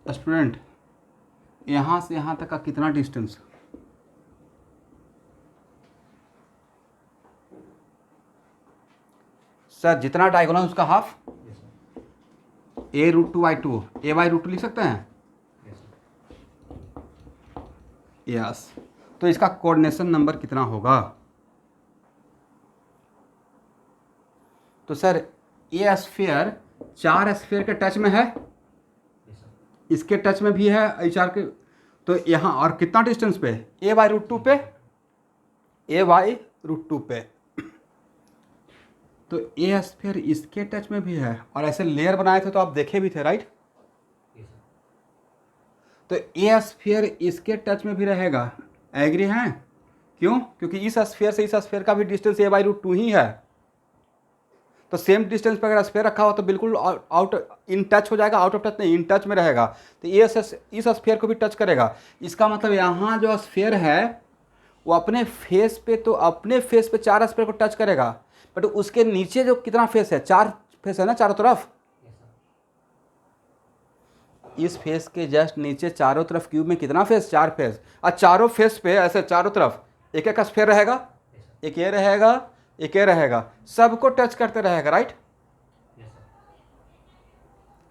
स्टूडेंट, यहाँ से यहाँ तक का कितना डिस्टेंस? सर जितना डायगोनल उसका हाफ, a√2/2, a/√2 लिख सकते हैं? यस। तो इसका कोऑर्डिनेशन नंबर कितना होगा? तो सर ये स्फीयर 4 स्फीयर के टच में है, इसके टच में भी है HR के, तो यहाँ और कितना डिस्टेंस पे? a/√2 पे, a/√2 पे। तो ए स्फीयर इसके टच में भी है, और ऐसे लेयर बनाए थे तो आप देखे भी थे, राइट? तो ए स्फीयर इसके टच में भी रहेगा, एग्री हैं? क्यों? क्योंकि इस स्फीयर से इस स्फीयर का भी डिस्टेंस a/√2 ही है। तो सेम डिस्टेंस पर अगर स्फीयर रखा हो तो बिल्कुल आउट इन टच हो जाएगा, आउट ऑफ टच नहीं, इन टच में रहेगा। तो ये इस स्फीयर को भी टच करेगा। इसका मतलब यहाँ जो स्फीयर है वो अपने फेस पे, तो अपने फेस पे 4 स्फीयर को टच करेगा, बट उसके नीचे जो कितना फेस है? 4 फेस है ना चारों तरफ। इस फेस के जस्ट नीचे चारों तरफ क्यूब में कितना फेस? 4 फेस। और चारों फेस पे ऐसे चारों तरफ एक एक स्फीयर रहेगा, एक ये रहेगा, एक ये रहेगा, सबको टच करते रहेगा, राइट?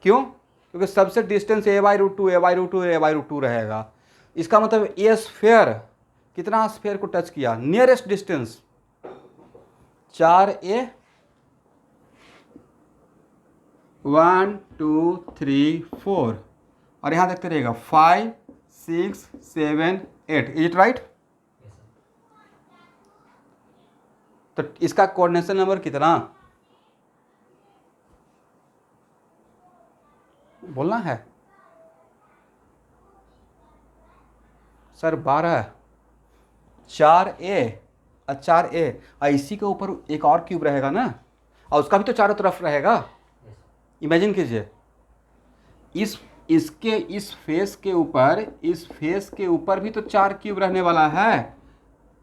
क्यों? क्योंकि सबसे डिस्टेंस a/√2 a/√2 a/√2 रहेगा। इसका मतलब ये स्फीयर कितना स्फीयर को टच किया? नियरेस्ट डिस्टेंस 4a, 1 2 3 4, और यहाँ देखते रहेगा 5 6 7 8। Is it right? तो इसका कोऑर्डिनेशन नंबर कितना बोलना है? सर 12, 4a और 4a, और इसी के ऊपर एक और क्यूब रहेगा ना, और उसका भी तो चारों तरफ रहेगा। इमेजिन कीजिए, इस फेस के ऊपर भी तो 4 क्यूब रहने वाला है,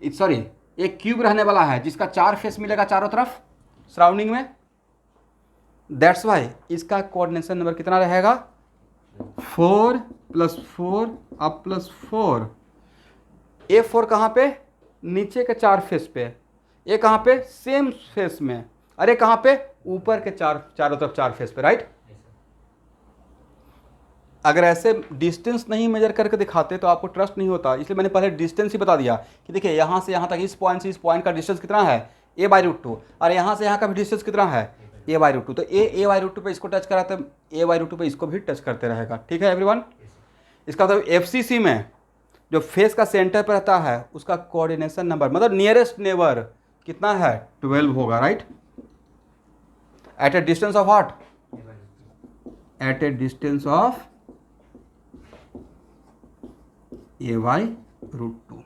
सॉरी एक क्यूब रहने वाला है जिसका 4 फेस मिलेगा चारों तरफ सराउंडिंग में। दैट्स वाई इसका कोऑर्डिनेशन नंबर कितना रहेगा? 4 + 4 अब +4। A4 कहाँ पे? नीचे के 4 फेस पे। ये कहाँ पे? सेम फेस में। अरे कहाँ पे? ऊपर के चारों तरफ 4 फेस पे, राइट? अगर ऐसे डिस्टेंस नहीं मेजर करके दिखाते तो आपको ट्रस्ट नहीं होता, इसलिए मैंने पहले डिस्टेंस ही बता दिया कि देखिए यहाँ से यहाँ तक इस पॉइंट से इस पॉइंट का डिस्टेंस कितना है? a/√2, और यहाँ से यहाँ का भी डिस्टेंस कितना है? a/√2। तो a/√2 पे इसको टच करा तो a/√2 पे इसको भी टच करते रहेगा। ठीक है एवरीवन? इसका मतलब FCC में जो फेस का सेंटर पर रहता है उसका कोऑर्डिनेशन नंबर मतलब नियरेस्ट नेबर कितना है? 12 होगा, right? At a distance of what? At a distance of a/√2।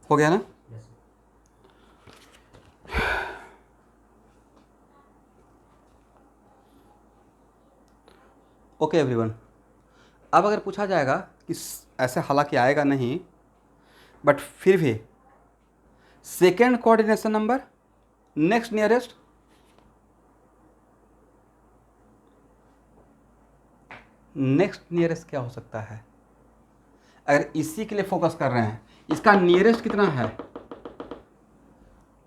हो गया ना? ओके एवरीवन, अब अगर पूछा जाएगा कि ऐसे, हालांकि आएगा नहीं, बट फिर भी second coordination number next nearest, क्या हो सकता है? अगर इसी के लिए फोकस कर रहे हैं, इसका नियरेस्ट कितना है?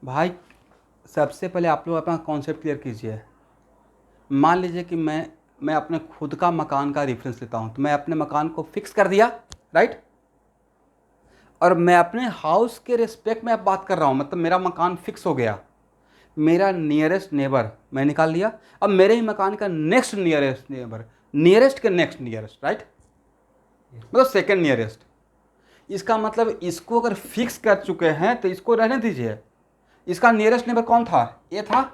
भाई सबसे पहले आप लोग अपना कॉन्सेप्ट क्लियर कीजिए। मान लीजिए कि मैं अपने खुद का मकान का रेफरेंस लेता हूं, तो मैं अपने मकान को फिक्स कर दिया, राइट? और मैं अपने हाउस के रिस्पेक्ट में अब बात कर रहा हूं, मतलब मेरा मकान फिक्स हो गया, मेरा नियरेस्ट नेबर मैं निकाल लिया। अब मेरे ही मकान का नेक्स्ट नियरेस्ट नेबर, नियरेस्ट के नेक्स्ट नियरेस्ट, राइट? मतलब सेकेंड नियरेस्ट। इसका मतलब इसको अगर फिक्स कर चुके हैं तो इसको रहने दीजिए। इसका नियरेस्ट नेबर कौन था? ये था।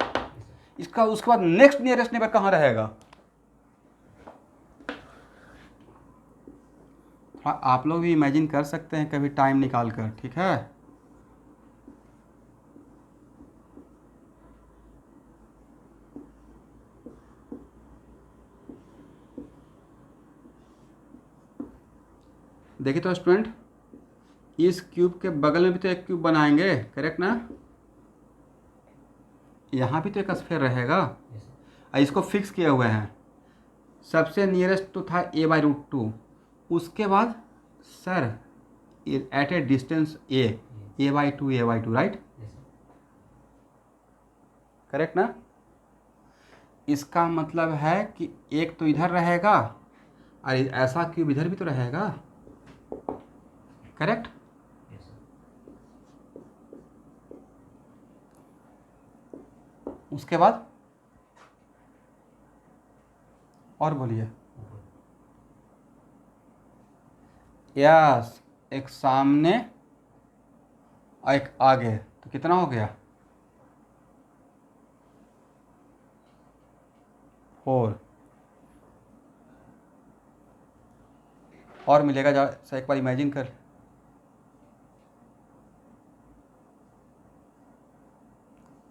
इसका उसके बाद नेक्स्ट नियरेस्ट नेबर कहाँ रहेगा? हाँ, आप लोग भी इमेजिन कर सकते हैं कभी टाइम निकाल कर, ठीक है? देखिए तो स्टूडेंट, इस क्यूब के बगल में भी तो एक क्यूब बनाएंगे, करेक्ट ना? यहाँ भी तो एक स्फीयर रहेगा। इसको फिक्स किए हुए हैं। सबसे नियरेस्ट तो था a/√2, उसके बाद sir at a distance a/2 right, correct ना? इसका मतलब है कि एक तो इधर रहेगा और ऐसा क्यूब इधर भी तो रहेगा, करेक्ट? उसके बाद और बोलिए। यस, एक सामने और एक आगे, तो कितना हो गया? 4। और मिलेगा जरा एक बार इमेजिन कर।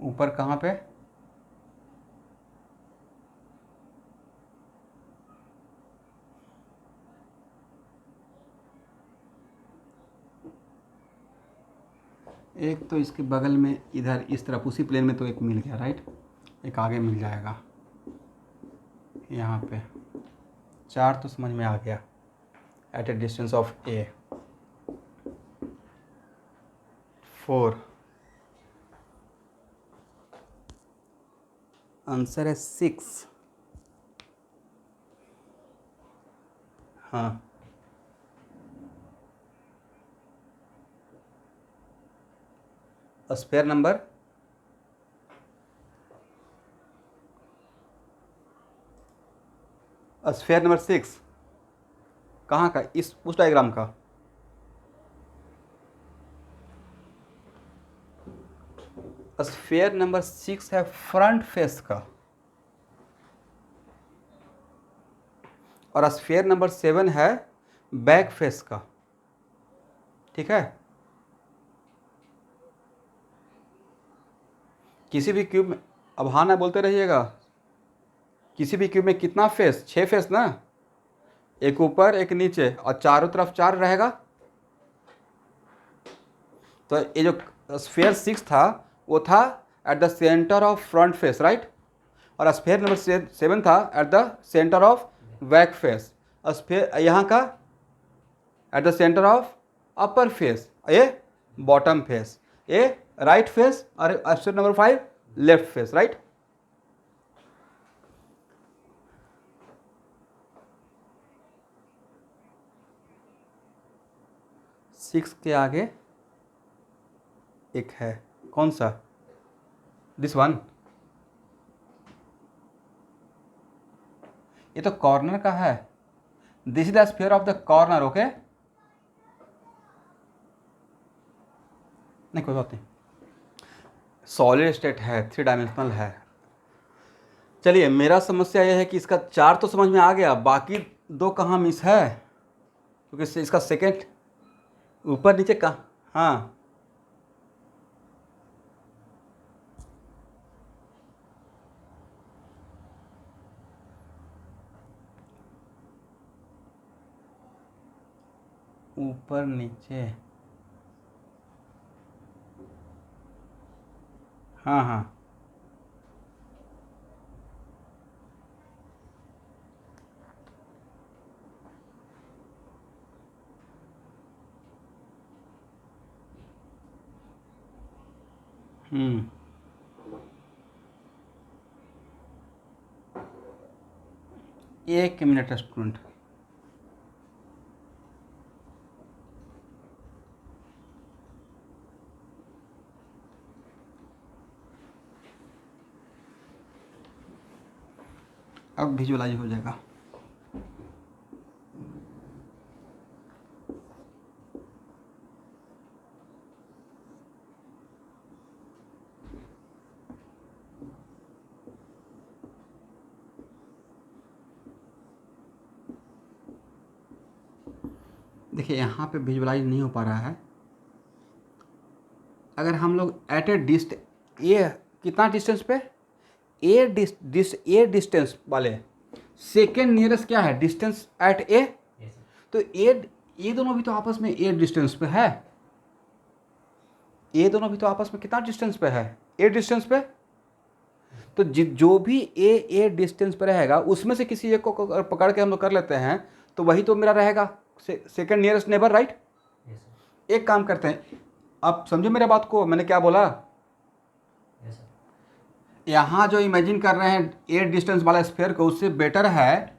ऊपर कहाँ पे? एक तो इसके बगल में इधर इस तरफ उसी प्लेन में तो एक मिल गया राइट, एक आगे मिल जाएगा यहाँ पे। 4 तो समझ में आ गया, at a distance of a। 4 answer है 6। हाँ, स्फीयर नंबर स्फीयर नंबर 6 कहाँ का? इस उस डायग्राम का। स्फीयर नंबर 6 है फ्रंट फेस का, और स्फीयर नंबर 7 है बैक फेस का, ठीक है? किसी भी क्यूब में, अब हाँ ना बोलते रहिएगा, किसी भी क्यूब में कितना फेस? 6 फेस ना, एक ऊपर एक नीचे और चारों तरफ 4 रहेगा। तो ये जो स्फीयर 6 था वो था at the centre of front face right, और स्फीयर नंबर 7 था at the centre of back face. Sphere यहाँ का at the centre of upper face, ये बॉटम फेस, ये राइट फेस, और sphere number 5 left face right. Six के आगे एक है, कौन सा? This one. ये तो कॉर्नर का है, this is the sphere of the corner, okay? नहीं कोई बात नहीं, सॉलिड स्टेट है, 3 डायमेंशनल है। चलिए, मेरा समस्या यह है कि इसका 4 तो समझ में आ गया, बाकी 2 कहाँ मिस है? क्योंकि इसका सेकेंड ऊपर नीचे का, हाँ ऊपर नीचे, हाँ हाँ एक मिनट स्टूडेंट, अब विजुअलाइज हो जाएगा। देखिए यहाँ पे विजुअलाइज नहीं हो पा रहा है। अगर हम लोग एट ए ये कितना डिस्टेंस पे, ए डिस्टेंस वाले, सेकेंड नियरेस्ट क्या है? डिस्टेंस एट ए। तो ये दोनों भी तो आपस में ए डिस्टेंस पे है, ये दोनों भी तो आपस में कितना डिस्टेंस पे है, ए डिस्टेंस पे। तो जो भी ए डिस्टेंस पे रहेगा उसमें से किसी एक को पकड़ के हम लोग कर लेते हैं, तो वही तो मेरा रहेगा सेकंड नियरेस्ट नेबर, राइट। एक काम करते हैं, आप समझो मेरे बात को, मैंने क्या बोला। यहाँ जो इमेजिन कर रहे हैं ए डिस्टेंस वाला स्फीयर को, उससे बेटर है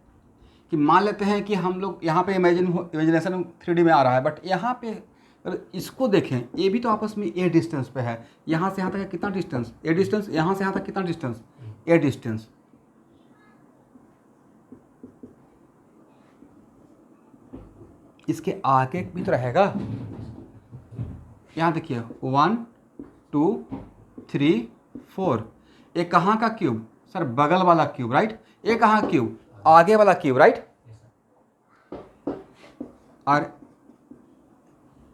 कि मान लेते हैं कि हम लोग यहाँ पे इमेजिनेशन 3D में आ रहा है, बट यहाँ पे इसको देखें, ये भी तो आपस में ए डिस्टेंस पे है। यहाँ से यहाँ तक कितना डिस्टेंस, ए डिस्टेंस, यहाँ से यहाँ तक कितना डिस्टेंस, ए डिस्टेंस। इसके आगे भी तो रहेगा। यहाँ देखिए 1 2 3 4, ये कहाँ का क्यूब सर, बगल वाला क्यूब, राइट। ये कहाँ क्यूब, आगे वाला क्यूब, राइट। और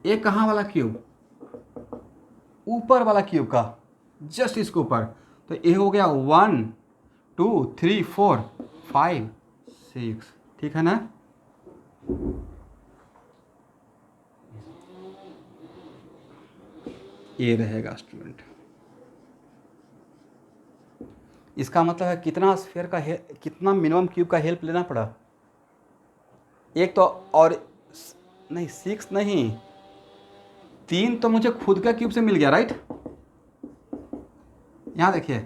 ये कहाँ वाला क्यूब, ऊपर वाला क्यूब का, जस्ट इसके ऊपर। तो ये हो गया 1 2 3 4 5 6, ठीक है ना। ये रहेगा स्टूडेंट। इसका मतलब है कितना स्फीयर का कितना मिनिमम क्यूब का हेल्प लेना पड़ा, एक तो, और नहीं 6 नहीं, 3 तो मुझे खुद का क्यूब से मिल गया, राइट। यहाँ देखिए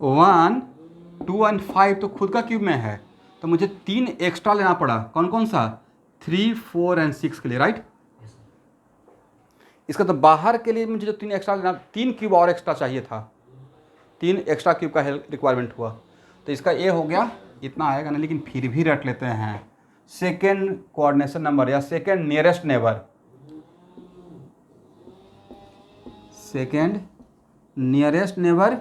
1 2 और 5 तो खुद का क्यूब में है, तो मुझे 3 एक्स्ट्रा लेना पड़ा। कौन कौन सा, 3 4 और 6 के लिए, राइट। इसका तो बाहर के लिए मुझे जो 3 एक्स्ट्रा लेना, 3 क्यूब और एक्स्ट्रा चाहिए था, 3 एक्स्ट्रा क्यूब का रिक्वायरमेंट हुआ। तो इसका ये हो गया, इतना आएगा ना, लेकिन फिर भी रट लेते हैं सेकेंड कोऑर्डिनेशन नंबर या second nearest neighbour. Second nearest neighbour,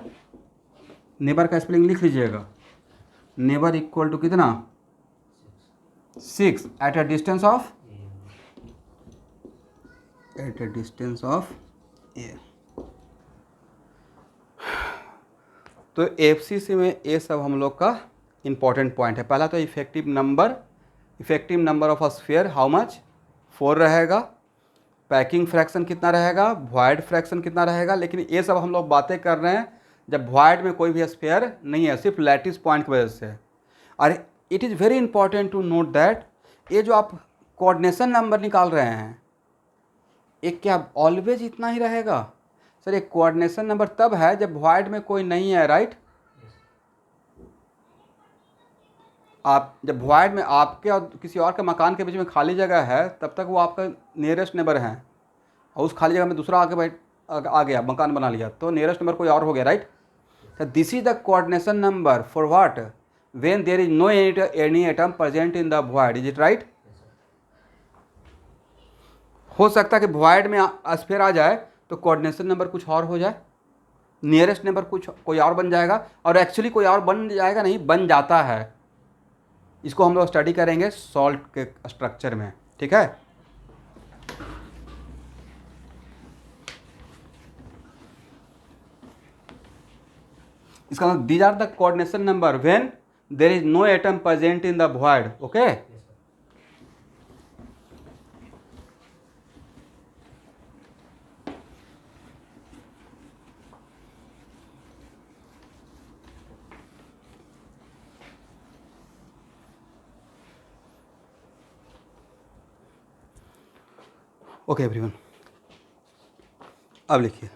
neighbour का स्पेलिंग लिख लीजिएगा, नेबर इक्वल टू कितना, 6 at a distance of, at a distance of a. तो एफसीसी में ये सब हम लोग का इंपॉर्टेंट पॉइंट है। पहला तो effective number of a sphere how much, 4 रहेगा। पैकिंग फ्रैक्शन कितना रहेगा, वॉइड फ्रैक्शन कितना रहेगा। लेकिन ये सब हम लोग बातें कर रहे हैं जब वॉइड में कोई भी स्फीयर नहीं है, सिर्फ लैटिस पॉइंट की वजह से। और it is very important to note that ये जो आप कोऑर्डिनेशन नंबर निकाल रहे हैं, एक क्या ऑलवेज इतना ही रहेगा सर। एक कोऑर्डिनेशन नंबर तब है जब वॉइड में कोई नहीं है, राइट। आप जब वॉइड में आपके और किसी और के मकान के बीच में खाली जगह है, तब तक वो आपका नियरेस्ट नेबर है। और उस खाली जगह में दूसरा आके आ गया, मकान बना लिया, तो नियरेस्ट नंबर कोई और हो गया, राइट। तो this is the coordination number for what, when there is no any atom present in the void, is it right. हो सकता है कि वॉइड में स्फीयर आ जाए तो कोऑर्डिनेशन नंबर कुछ और हो जाए, नियरेस्ट नंबर कुछ कोई और बन जाएगा। और एक्चुअली कोई और बन जाएगा नहीं, बन जाता है। इसको हम लोग स्टडी करेंगे सॉल्ट के स्ट्रक्चर में, ठीक है। इसका मतलब these are the coordination number when there is no atom present in the void, okay. Okay everyone, अब लिखिए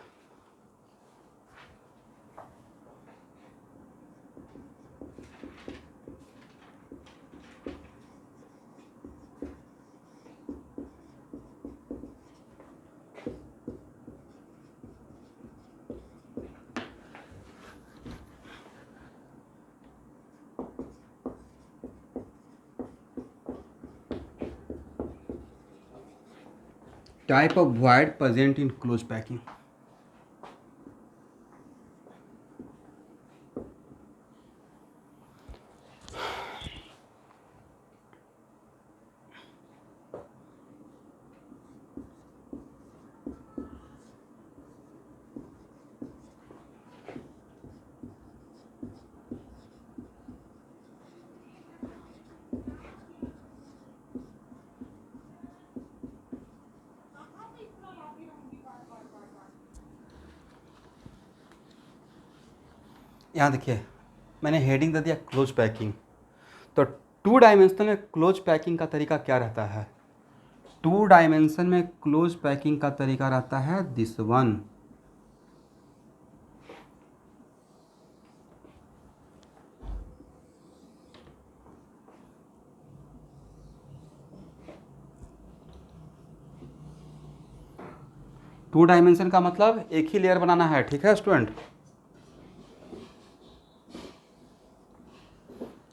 type of void present in closed packing। यहाँ देखिए मैंने हेडिंग दे दिया क्लोज पैकिंग। तो 2 डायमेंशनल में क्लोज पैकिंग का तरीका क्या रहता है? 2 डायमेंशन में क्लोज पैकिंग का तरीका रहता है दिस वन। टू डायमेंशन का मतलब एक ही लेयर बनाना है, ठीक है स्टूडेंट।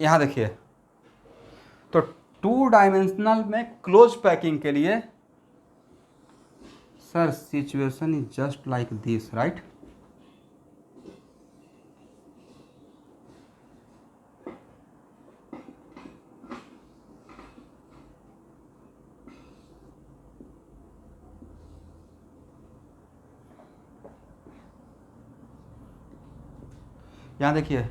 यहाँ देखिए, तो 2 डायमेंशनल में क्लोज पैकिंग के लिए sir situation is just like this, right. यहाँ देखिए,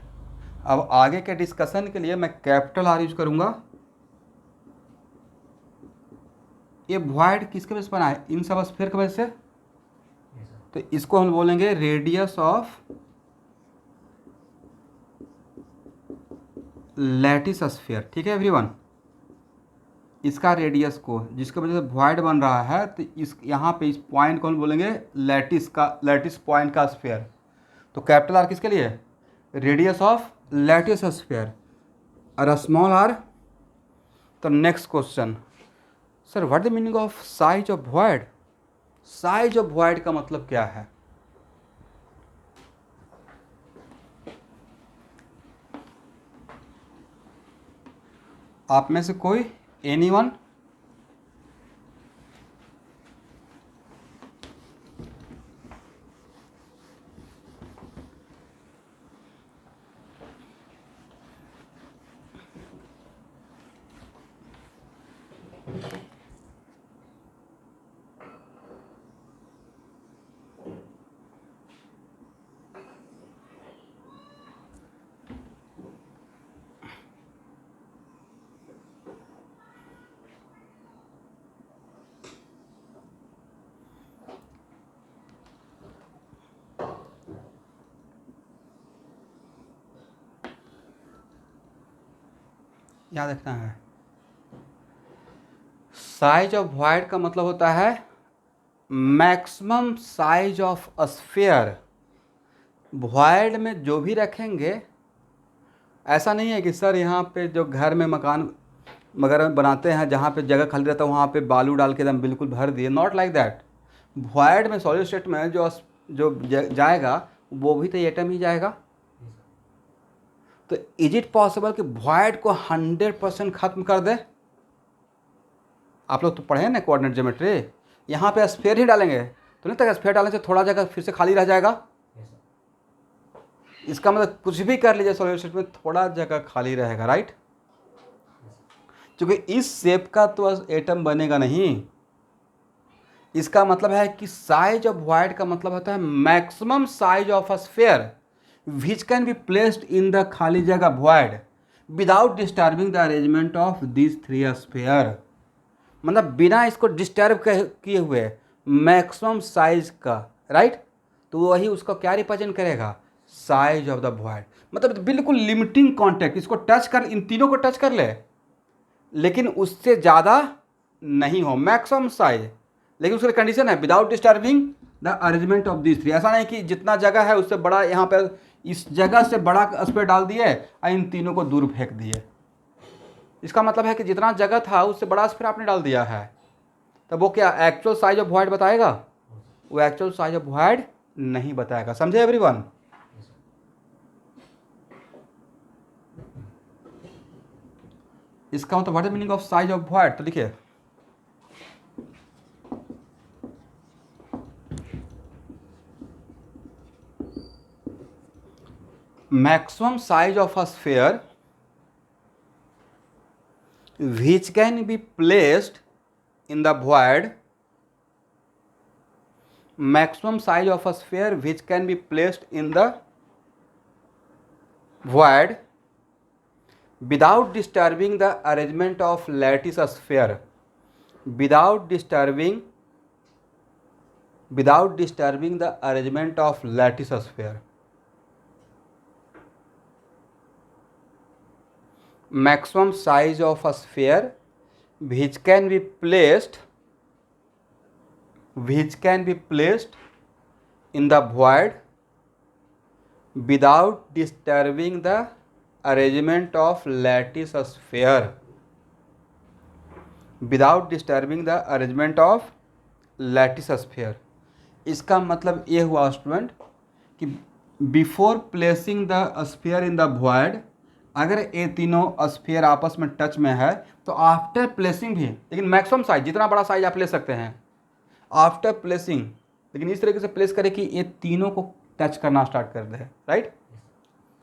अब आगे के डिस्कशन के लिए मैं कैपिटल आर यूज करूँगा। ये वॉइड किसके वजह से बना है? इन सब स्फीयर की वजह से। तो इसको हम बोलेंगे रेडियस ऑफ लैटिस स्फीयर, ठीक है एवरीवन। इसका रेडियस को जिसके वजह से वॉइड बन रहा है, तो इस यहाँ पे इस पॉइंट को हम बोलेंगे लैटिस पॉइंट का स्फीयर। तो कैपिटल आर किसके लिए? रेडियस ऑफ लैटिस स्फीयर और स्मॉल आर। तो next question, sir what the meaning of size of void? Size of void का मतलब क्या है? आप में से कोई, एनीवन? याद रखना है, साइज ऑफ वॉइड का मतलब होता है maximum size of sphere. Void में जो भी रखेंगे, ऐसा नहीं है कि सर यहाँ पे जो घर में मकान वगैरह बनाते हैं जहाँ पे जगह खाली रहता है वहाँ पे बालू डाल के एकदम बिल्कुल भर दिए, नॉट लाइक दैट। वॉइड में सॉलिड स्टेट में जो जाएगा वो भी तो एटम ही जाएगा। तो इज इट पॉसिबल कि वॉइड को 100% खत्म कर दे? आप लोग तो पढ़े हैं ना कोऑर्डिनेट ज्योमेट्री, यहाँ पे स्फीयर ही डालेंगे तो नहीं तक स्फीयर डालने से थोड़ा जगह फिर से खाली रह जाएगा। इसका मतलब कुछ भी कर लीजिए सॉलिड स्टेट में थोड़ा जगह खाली रहेगा, राइट। क्योंकि इस शेप का तो एटम बनेगा नहीं। इसका मतलब है कि साइज ऑफ वॉइड का मतलब होता है maximum size of a sphere which can be placed in the खाली जगह void without disturbing the arrangement of this 3 sphere. मतलब बिना इसको डिस्टर्ब किए हुए मैक्सिमम साइज का, राइट। तो वही उसको क्या रिप्रेजेंट करेगा? Size of the void. मतलब बिल्कुल लिमिटिंग कॉन्टेक्ट, इसको टच कर, इन तीनों को टच कर ले लेकिन उससे ज़्यादा नहीं हो, मैक्सिमम साइज। लेकिन उसका कंडीशन है without disturbing the arrangement of this 3। ऐसा नहीं कि जितना जगह है उससे बड़ा, यहाँ पे इस जगह से बड़ा स्पेयर डाल दिए और इन तीनों को दूर फेंक दिए। इसका मतलब है कि जितना जगह था उससे बड़ा स्पेयर आपने डाल दिया है। तब वो क्या एक्चुअल साइज ऑफ वॉइड बताएगा? वो एक्चुअल साइज ऑफ वॉइड नहीं बताएगा। समझे एवरीवन? इसका मतलब what is meaning of size of void? तो लिखिए maximum size of a sphere which can be placed in the void, maximum size of a sphere which can be placed in the void without disturbing the arrangement of lattice sphere, without disturbing the arrangement of lattice sphere। maximum size of a sphere which can be placed in the void without disturbing the arrangement of lattice sphere, without disturbing the arrangement of lattice sphere। इसका मतलब ये हुआ student कि before placing the sphere in the void, अगर ये तीनों sphere आपस में टच में है तो आफ्टर प्लेसिंग भी, लेकिन मैक्सिमम साइज, जितना बड़ा साइज आप ले सकते हैं आफ्टर प्लेसिंग, लेकिन इस तरीके से प्लेस करें कि ये तीनों को टच करना स्टार्ट कर दे, राइट।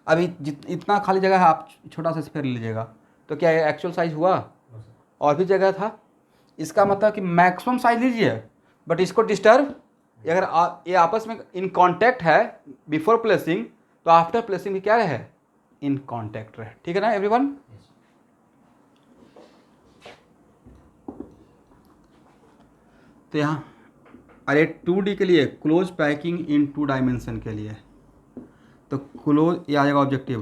अभी इतना खाली जगह है, आप छोटा सा स्फीयर लीजिएगा तो क्या ये एक्चुअल साइज हुआ? और भी जगह था। इसका मतलब कि मैक्सिमम साइज लीजिए बट इसको डिस्टर्ब, अगर ये आपस में इन कांटेक्ट है बिफोर प्लेसिंग तो आफ्टर प्लेसिंग भी क्या रहे? इन कांटेक्ट रहे। ठीक है ना एवरीवन? तो यहाँ अरे 2D के लिए क्लोज पैकिंग इन 2 डायमेंशन के लिए तो क्लोज ये आ जाएगा ऑब्जेक्टिव।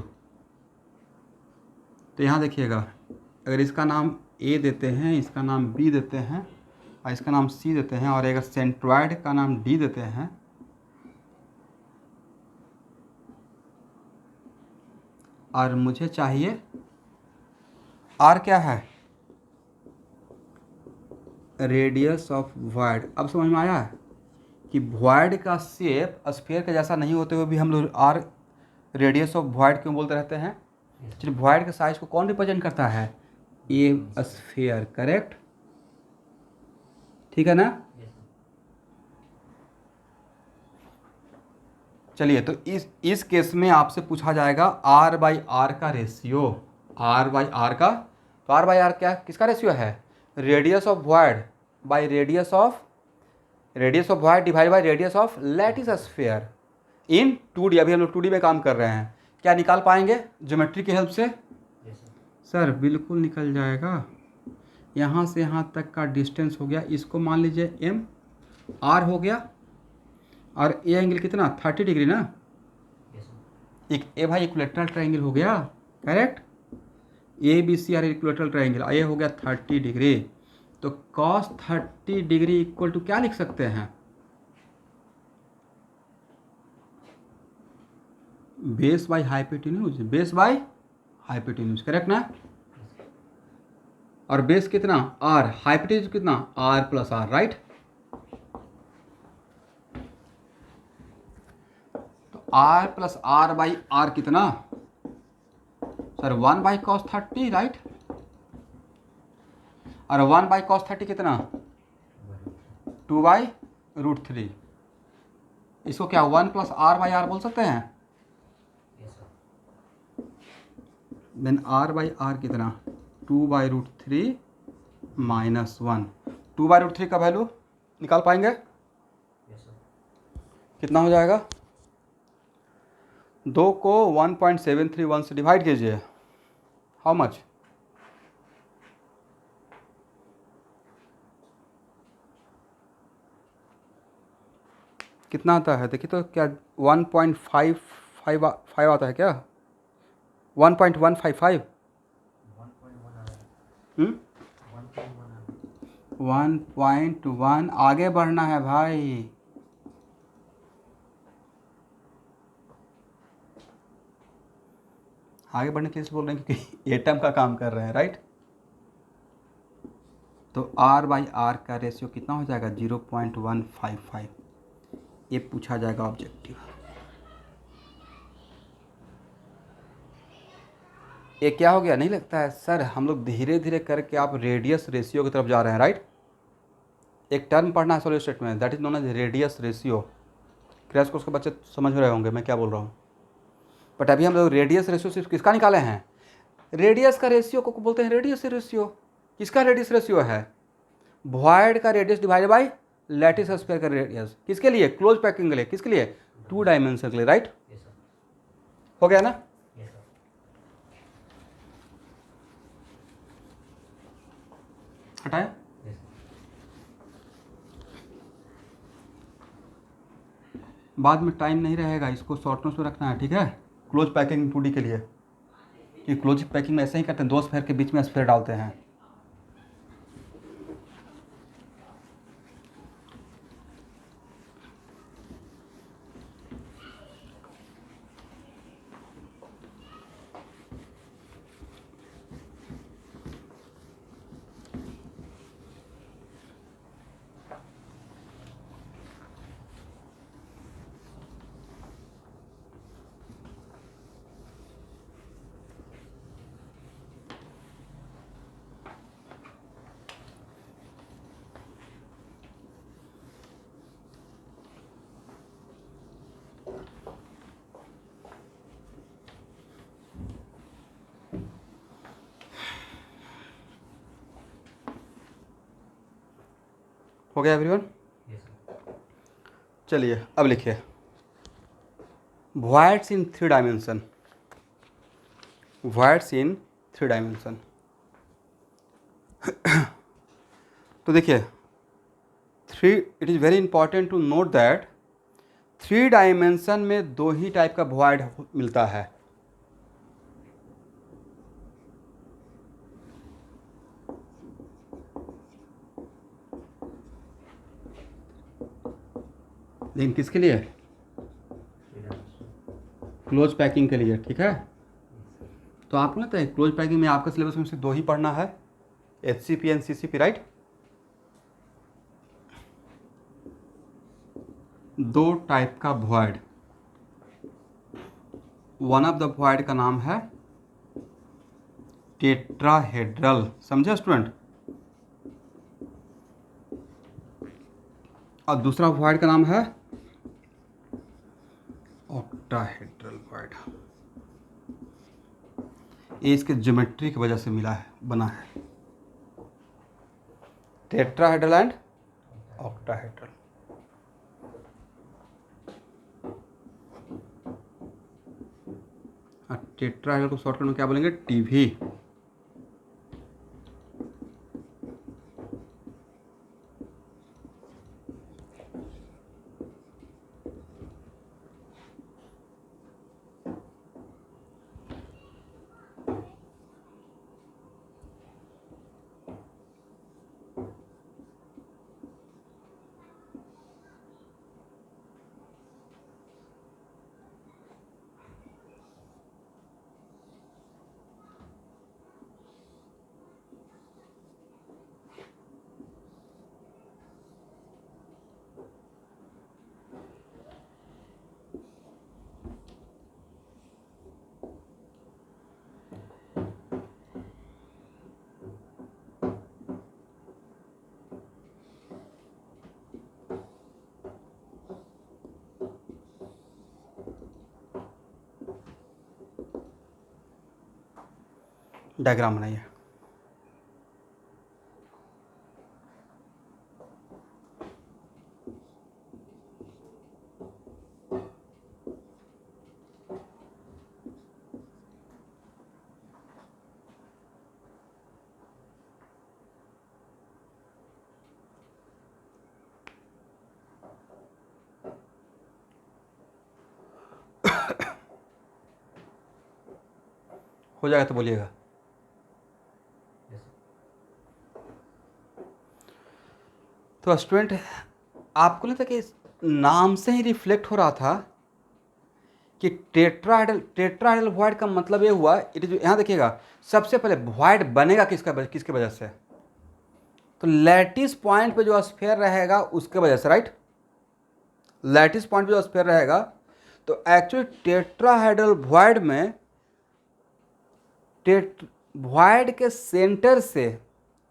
तो यहाँ देखिएगा, अगर इसका नाम A देते हैं, इसका नाम B देते हैं और इसका नाम C देते हैं, और अगर सेंट्रॉइड का नाम D देते हैं, और मुझे चाहिए R क्या है? Radius of void. अब समझ में आया कि वॉइड का शेप स्फीयर के जैसा नहीं होते हुए भी हम लोग R रेडियस ऑफ वॉइड क्यों बोलते रहते हैं? एक्चुअली वॉइड के साइज को कौन रिप्रेजेंट करता है? ए स्फीयर, करेक्ट। ठीक है ना? चलिए, तो इस केस में आपसे पूछा जाएगा R बाई आर का रेशियो, R बाई आर का। तो R बाई आर क्या, किसका रेशियो है? Radius of void by radius of void divide by radius of lattice sphere in 2D। अभी हम लोग 2D में काम कर रहे हैं। क्या निकाल पाएंगे ज्योमेट्री की हेल्प से? सर बिल्कुल निकल जाएगा। यहाँ से यहाँ तक का डिस्टेंस हो गया, इसको मान लीजिए M, R हो गया, और ए एंगल कितना? 30 डिग्री ना। एक ए भाई इक्विलेटरल ट्रायंगल हो गया, correct. A B C are equilateral triangle, ये हो गया 30 डिग्री। तो cos 30 डिग्री इक्वल टू क्या लिख सकते हैं? Base by hypotenuse, base by hypotenuse, correct ना। और बेस कितना? R, हाइपोटेन्यूज कितना? R plus R, right. तो R plus R by R कितना? Sir 1 by cos 30, right. और 1 बाई कॉस 30 कितना? 2 बाई रूट 3। इसको क्या 1 प्लस आर बाई आर बोल सकते हैं? देन R बाई आर कितना? 2 by root 3 minus 1। 2 by root 3 का वैल्यू निकाल पाएंगे? कितना हो जाएगा? 2 को 1.731 से डिवाइड कीजिए, हाउ मच? कितना आता है देखिए तो, क्या 1.555 आता है क्या? 1.155? 1.1 आगे बढ़ना है भाई। आगे बढ़ने के लिए बोल रहे हैं क्योंकि एटम का काम कर रहे हैं, राइट। तो R बाई आर का रेशियो कितना हो जाएगा? 0.155। ये पूछा जाएगा ऑब्जेक्टिव। ये क्या हो गया? नहीं लगता है सर हम लोग धीरे धीरे करके आप रेडियस रेशियो की तरफ जा रहे हैं, राइट। एक टर्म पढ़ना है सॉलिड स्टेट में, that is known as radius ratio. Crash course के बच्चे समझ रहे होंगे मैं क्या बोल रहा हूँ। बट अभी हम लोग रेडियस रेशियो सिर्फ किसका निकाले हैं? रेडियस का रेशियो को बोलते हैं रेडियस रेशियो। किसका रेडियस रेशियो है? वॉइड का radius divided by lattice sphere का रेडियस। किसके लिए? क्लोज पैकिंग के लिए। किसके लिए? 2 डायमेंशन के लिए, राइट। हो गया ना? हटाए। बाद में टाइम नहीं रहेगा, इसको शॉर्ट नोट्स में रखना है, ठीक है। क्लोज पैकिंग 2D के लिए। कि क्लोज पैकिंग में ऐसे ही करते हैं, दो स्फीयर के बीच में स्फीयर डालते हैं। हो गया एवरीवन? चलिए अब लिखिए voids in 3 dimension. voids in 3 dimension. तो देखिए it is very important to note that 3 dimension में 2 ही टाइप का void मिलता है। लेकिन किसके लिए? क्लोज पैकिंग के लिए, ठीक है। तो आपको लगता है क्लोज पैकिंग में आपका सिलेबस में से 2 ही पढ़ना है, HCP and CCP, right? 2 type का void। One of the void का नाम है टेट्राहेड्रल, समझे स्टूडेंट? और दूसरा void का नाम है ऑक्टाहेड्रल void। ये इसके ज्योमेट्री की वजह से बना है, टेट्राहेड्रल एंड ऑक्टाहेड्रल। टेट्राहेड्रल को शॉर्टकट में क्या बोलेंगे? टीवी। डायग्राम बनाइए। हो जाएगा तो बोलिएगा। तो स्टूडेंट, आपको लगता है कि नाम से ही रिफ्लेक्ट हो रहा था कि टेट्राहेड्रल void का मतलब ये हुआ, इट इज, यहाँ देखिएगा, सबसे पहले void बनेगा किसके वजह से? तो लैटिस पॉइंट पे जो स्फीयर रहेगा उसके वजह से, राइट? लैटिस पॉइंट पे जो स्फीयर रहेगा, तो एक्चुअली टेट्राहेड्रल void में void के सेंटर से,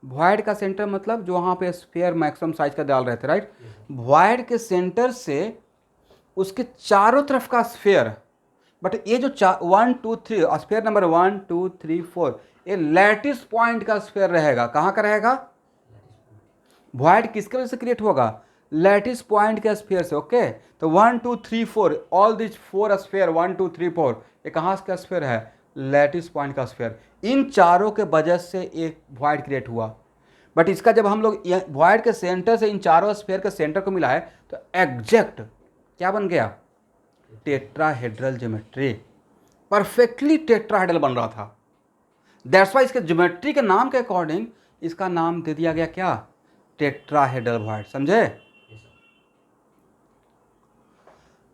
void का सेंटर मतलब जो वहाँ पे स्फीयर मैक्सिमम साइज का डाल रहे थे, राइट? void के सेंटर से उसके चारों तरफ का स्फीयर, बट ये जो 1 2 3 स्फीयर नंबर 1 2 3 4 ये लैटिस पॉइंट का स्फीयर रहेगा। कहाँ का रहेगा? void किसके वजह से क्रिएट होगा? लैटिस पॉइंट के स्फीयर से। ओके, तो 1 2 3 4 ऑल दिस 4 स्फीयर 1 2 3 4 ये कहाँ का स्फीयर है? लैटिस पॉइंट का स्फीयर। इन चारों के वजह से एक void क्रिएट हुआ। बट इसका जब हम लोग void के सेंटर से इन चारों स्फीयर के सेंटर को मिला है तो एग्जैक्ट क्या बन गया? Tetrahedral geometry. परफेक्टली टेट्राहेड्रल बन रहा था। दैट्स वाई इसके ज्योमेट्री के नाम के अकॉर्डिंग इसका नाम दे दिया गया क्या, टेट्राहेड्रल वॉइड। समझे?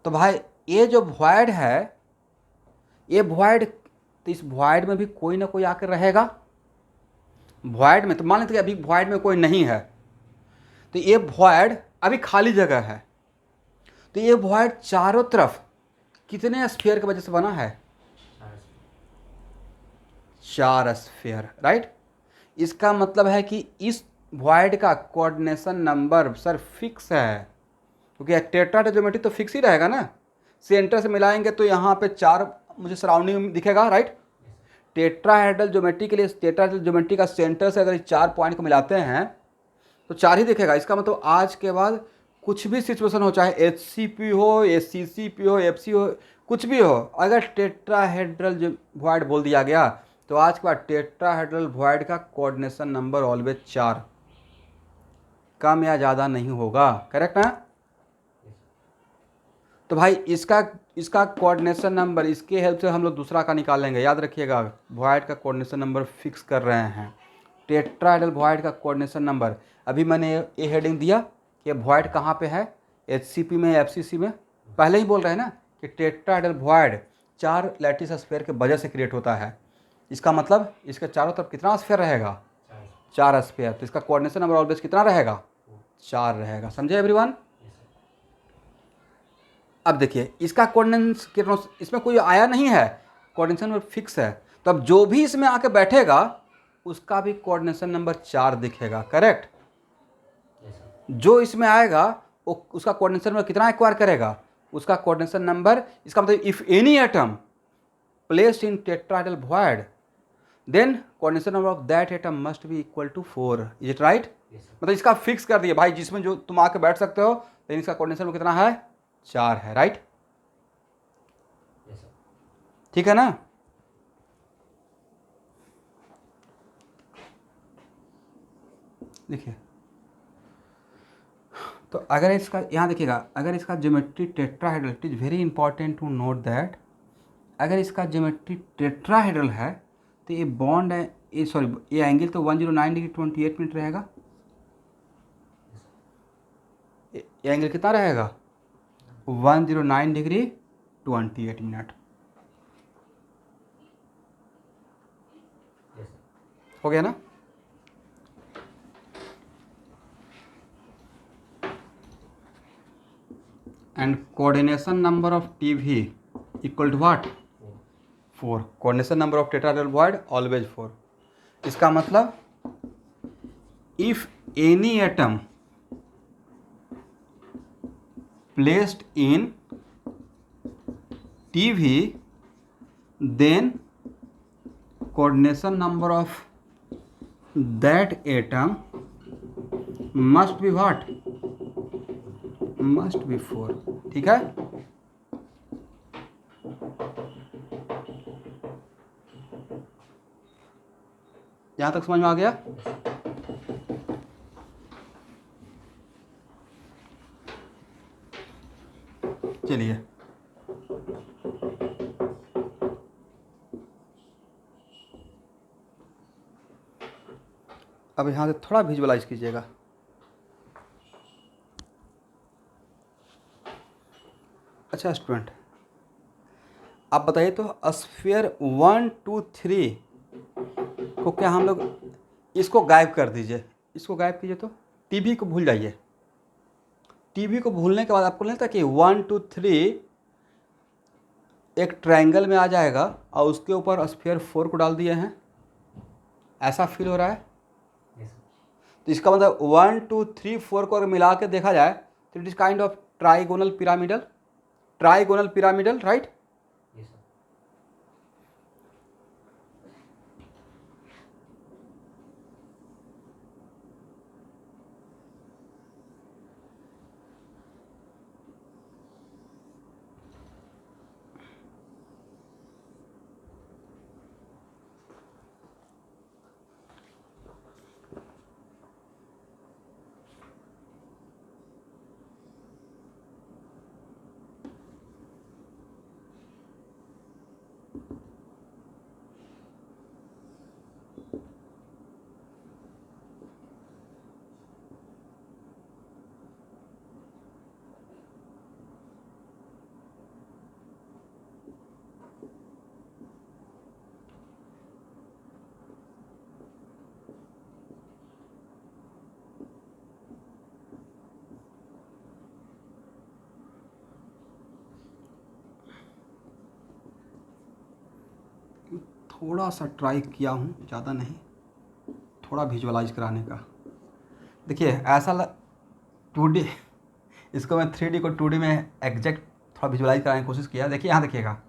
तो भाई ये जो वॉइड है, ये वॉइड, तो इस वॉइड में भी कोई ना कोई आकर रहेगा। वॉइड में तो मान लेते कि अभी वॉइड में कोई नहीं है, तो ये वॉइड अभी खाली जगह है, तो ये वॉइड चारों तरफ कितने स्फीयर की वजह से बना है, 4 स्फीयर, राइट। इसका मतलब है कि इस वॉइड का कोऑर्डिनेशन नंबर सर फिक्स है, क्योंकि टेट्राहेड्रल ज्योमेट्री तो फिक्स ही रहेगा ना। सेंटर से मिलाएंगे तो यहाँ पे 4 मुझे सराउंडिंग में दिखेगा, राइट। टेट्राहेड्रल ज्योमेट्री के लिए, टेट्राहेड्रल ज्योमेट्री का सेंटर से अगर इस 4 पॉइंट को मिलाते हैं तो 4 ही दिखेगा। इसका मतलब आज के बाद कुछ भी सिचुएशन हो, चाहे HCP हो, SCCP हो, FC हो, कुछ भी हो, अगर टेट्राहेड्रल वॉइड बोल दिया गया तो आज के बाद टेट्राहेड्रल वॉइड का कोऑर्डिनेशन नंबर ऑलवेज 4, कम या ज़्यादा नहीं होगा। करेक्ट ना? तो भाई इसका कोऑर्डिनेशन नंबर, इसके हेल्प से हम लोग दूसरा का निकालेंगे। याद रखिएगा, वॉइड का कोऑर्डिनेशन नंबर फिक्स कर रहे हैं। टेट्राहेड्रल वॉइड का कोऑर्डिनेशन नंबर, अभी मैंने ये हेडिंग दिया कि वॉइड कहाँ पे है, HCP में, FCC में। पहले ही बोल रहे हैं ना कि टेट्राहेड्रल वॉइड 4 लैटिस स्फीयर के वजह से क्रिएट होता है। इसका मतलब इसके चारों तरफ कितना स्फीयर रहेगा, 4 स्फीयर। तो इसका कोऑर्डिनेशन नंबर ऑलवेज कितना रहेगा, 4 रहेगा। समझे एवरीवन? अब देखिए इसका कोऑर्डिनेशन, इसमें कोई आया नहीं है, कोऑर्डिनेशन नंबर फिक्स है, तो अब जो भी इसमें आके बैठेगा उसका भी कोऑर्डिनेशन नंबर 4 दिखेगा। करेक्ट? जो इसमें आएगा वो उसका कोऑर्डिनेशन नंबर कितना एक्वायर करेगा, उसका कोऑर्डिनेशन नंबर। इसका मतलब if any atom placed in tetrahedral void, then coordination number of that atom must be equal to 4। Is it right? मतलब इसका फिक्स कर दिया भाई, जिसमें जो तुम आके बैठ सकते हो, लेकिन इसका कोऑर्डिनेशन नंबर कितना है, 4 है। राइट? ठीक है ना? देखिए, तो अगर इसका यहाँ देखिएगा, अगर इसका geometry tetrahedral, it is very important to note that, अगर इसका ज्योमेट्री टेट्राहेड्रल है तो ये बॉन्ड है, ये सॉरी ये एंगल तो 109 डिग्री 28 मिनट रहेगा। ये एंगल कितना रहेगा, 109 डिग्री 28 मिनट। हो गया ना? And coordination number of TV equal to what, 4। Coordination number of tetrahedral void always 4। इसका मतलब if any atom placed in TV, then coordination number of that atom must be what, must be 4। ठीक है? यहां तक समझ में आ गया? चलिए, अब यहाँ से थोड़ा विजुअलाइज कीजिएगा। अच्छा स्टूडेंट, आप बताइए तो स्फीयर 1 2 3 को क्या हम लोग, इसको गायब कर दीजिए, इसको गायब कीजिए, तो TV को भूल जाइए। TV को भूलने के बाद आपको लगता है कि 1 2 3 एक ट्रायंगल में आ जाएगा और उसके ऊपर स्फीयर 4 को डाल दिए हैं, ऐसा फील हो रहा है? तो इसका मतलब 1 2 3 4 को अगर मिला के देखा जाए तो it is kind of trigonal pyramidal, trigonal pyramidal, right? थोड़ा सा ट्राई किया हूँ, ज़्यादा नहीं, थोड़ा विजुअलाइज कराने का। देखिए ऐसा 2D, इसको मैं 3D को 2D में एग्जैक्ट थोड़ा विजुअलाइज कराने की कोशिश किया। देखिए यहाँ देखिएगा,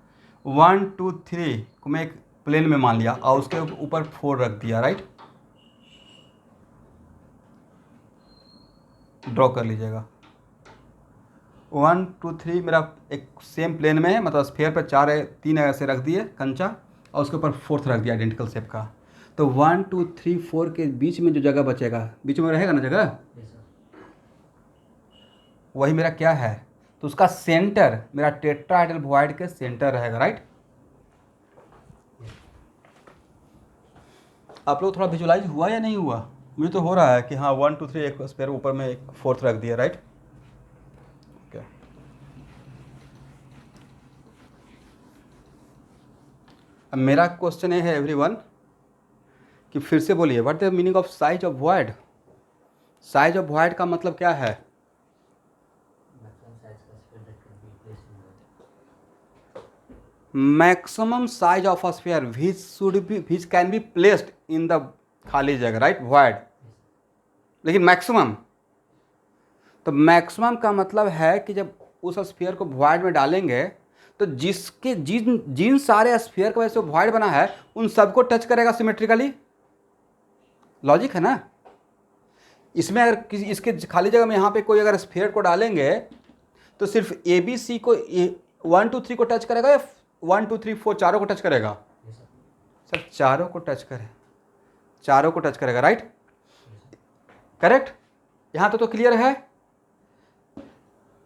1 2 3 को मैं एक प्लेन में मान लिया और उसके ऊपर 4 रख दिया, राइट। ड्रॉ कर लीजिएगा। 1 2 3 मेरा एक सेम प्लेन में है, मतलब स्फेयर पर 3 ऐसे रख दिए कंचा और उसके ऊपर 4th रख दिया आइडेंटिकल शेप का। तो 1 2 3 4 के बीच में जो जगह बचेगा, बीच में रहेगा ना जगह, वही मेरा क्या है, तो उसका सेंटर मेरा टेट्राहेड्रल वॉइड के सेंटर रहेगा, राइट। आप लोग थोड़ा विजुअलाइज हुआ या नहीं हुआ? मुझे तो हो रहा है कि हाँ 1 2 3 एक स्पेयर ऊपर में एक 4th रख दिया, राइट। ओके, अब मेरा क्वेश्चन ये है एवरीवन कि फिर से बोलिए, what the meaning of size of void. Size of void का मतलब क्या है? Maximum size of a sphere which can be placed in the खाली जगह, राइट, वॉइड। लेकिन मैक्सिमम, तो मैक्सिमम का मतलब है कि जब उस स्फीयर को वॉइड में डालेंगे तो जिन सारे स्फीयर की वजह से वॉइड बना है उन सबको टच करेगा सिमेट्रिकली। लॉजिक है ना। इसमें अगर किसी इसके खाली जगह में यहाँ पे कोई अगर स्फीयर को डालेंगे तो सिर्फ ABC को 1 2 3 को टच करेगा या 1 2 3 4 चारों को टच करेगा? सर चारों को टच करे, चारों को टच करेगा, राइट, करेक्ट। यहाँ तो क्लियर है।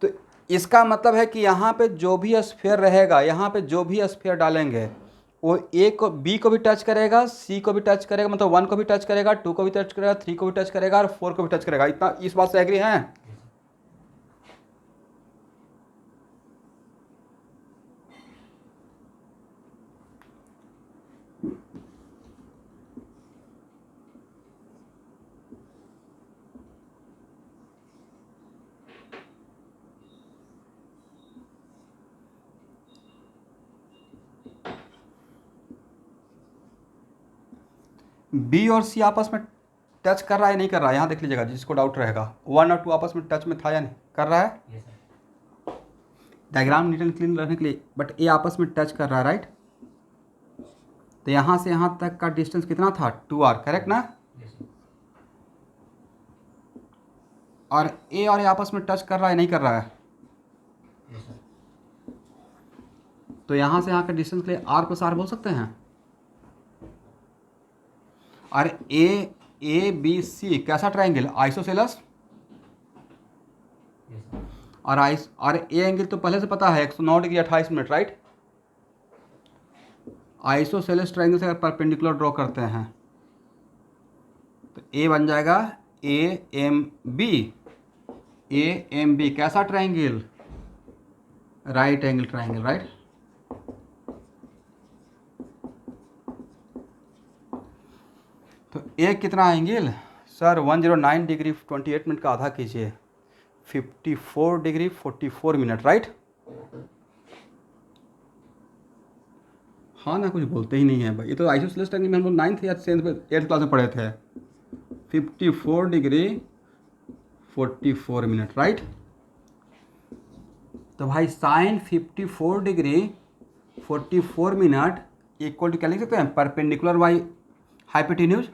तो इसका मतलब है कि यहाँ पे जो भी स्फीयर रहेगा, यहाँ पे जो भी स्फीयर डालेंगे वो A को B को भी टच करेगा, C को भी टच करेगा, मतलब 1 को भी टच करेगा, 2 को भी टच करेगा, 3 को भी टच करेगा और 4 को भी टच करेगा। इतना इस बात से एग्री हैं? B और C आपस में टच कर रहा है नहीं कर रहा है? यहाँ देख लीजिएगा, जिसको डाउट रहेगा 1 और 2 आपस में टच में था या नहीं कर रहा है? डायग्राम नीट एंड क्लीन रहने के लिए, बट ये आपस में टच कर रहा है, राइट। तो यहाँ से यहाँ तक का डिस्टेंस कितना था? 2r, करेक्ट ना। और A और A आपस में टच कर रहा है नहीं कर रहा है? तो यहाँ से यहाँ का डिस्टेंस के लिए r प्लस r बोल सकते हैं। और ABC कैसा ट्राइंगल? आइसोसेलस। और A एंगल तो पहले से पता है 109 degree 28 minute, right. Isosceles triangle से अगर परपेंडिकुलर ड्रॉ करते हैं तो A बन जाएगा AMB कैसा triangle? Right angle triangle, right. तो A कितना एंगल? सर 109 डिग्री 28 मिनट का आधा कीजिए, 54 डिग्री 44 मिनट, राइट। हाँ ना, कुछ बोलते ही नहीं है भाई। ये तो आइसोसेलेस ट्रायंगल में हम लोग 9th या 8th क्लास में पढ़े थे। 54 डिग्री 44 मिनट, राइट। तो भाई sine 54 degree 44 minute equal to क्या लिख सकते हैं? Perpendicular by hypotenuse.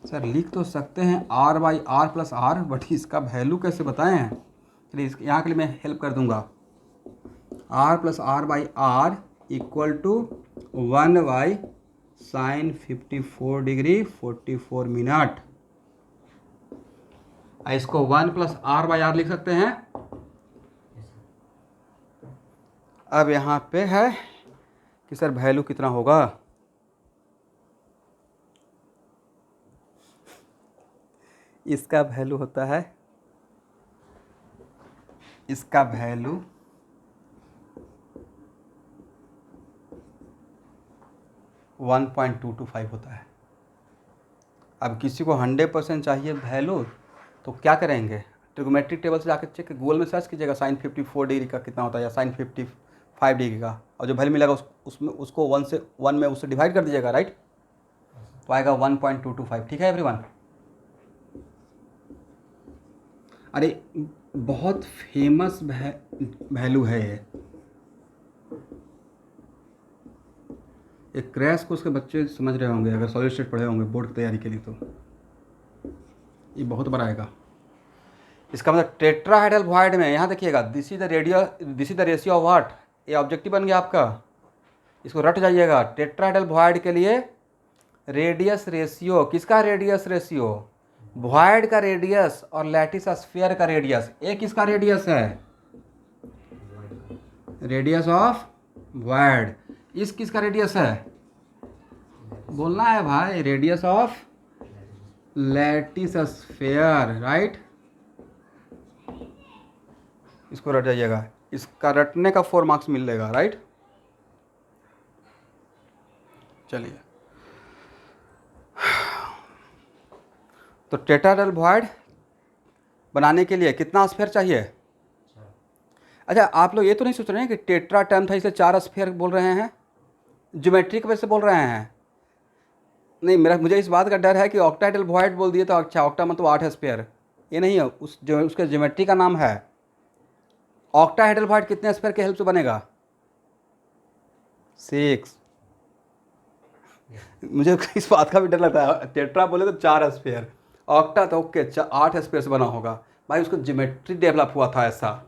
सर लिख तो सकते हैं r by R plus R, but इसका वैल्यू कैसे बताएं? चलिए यहाँ के लिए मैं हेल्प कर दूंगा। r plus R by R equal to 1 by sine 54 degree 44 minute. इसको 1 प्लस आर बाई आर लिख सकते हैं। अब यहाँ पे है कि सर वैल्यू कितना होगा? इसका वैल्यू होता है, इसका वैल्यू 1.225 होता है। अब किसी को 100% चाहिए वैल्यू तो क्या करेंगे? ट्रिग्नोमेट्रिक टेबल से जाकर चेक, गूगल में सर्च कीजिएगा साइन 54 डिग्री का कितना होता है या साइन 5 डिग्री का, और जो वैल्यू मिलेगा उसमें उसको 1 में उससे डिवाइड कर दीजिएगा, राइट। तो आएगा 1.225। ठीक है एवरीवन। अरे बहुत फेमस वैल्यू है ये। एक क्रैश को उसके बच्चे समझ रहे होंगे अगर सॉलिड स्टेट पढ़े होंगे बोर्ड की तैयारी के लिए, तो ये बहुत बड़ा आएगा। इसका मतलब टेट्राहेड्रल वॉइड में यहाँ देखिएगा, this is the ratio of what, ये ऑब्जेक्टिव बन गया आपका, इसको रट जाइएगा। टेट्राहेड्रल वॉइड के लिए रेडियस रेशियो, किसका रेडियस रेशियो, वॉइड का रेडियस और लैटिस स्फीयर का रेडियस। एक किसका रेडियस है, रेडियस ऑफ वॉइड। इस किसका रेडियस है, बोलना है भाई, radius of lattice sphere, right. इसको रट जाइएगा, इसका रटने का 4 मार्क्स मिलेगा, राइट। चलिए, तो टेट्राहेड्रल वॉइड बनाने के लिए कितना स्फीयर चाहिए। अच्छा, आप लोग ये तो नहीं सोच रहे हैं कि टेट्रा टर्म था इसलिए 4 स्फीयर बोल रहे हैं, ज्योमेट्री की वजह से बोल रहे हैं। नहीं, मुझे इस बात का डर है कि ऑक्टाहेड्रल वॉइड बोल दिए तो अच्छा, ऑक्टा मतलब 8 स्फीयर, ये नहीं है, उसके ज्योमेट्री का नाम है। ऑक्टाहेड्रल वॉइड कितने स्फीयर के हेल्प से बनेगा, 6। मुझे इस बात का भी डर लगता है, टेट्रा बोले तो 4 स्फीयर, ऑक्टा तो ओके 8 स्फीयर से बना होगा। भाई उसको ज्योमेट्री डेवलप हुआ था ऐसा,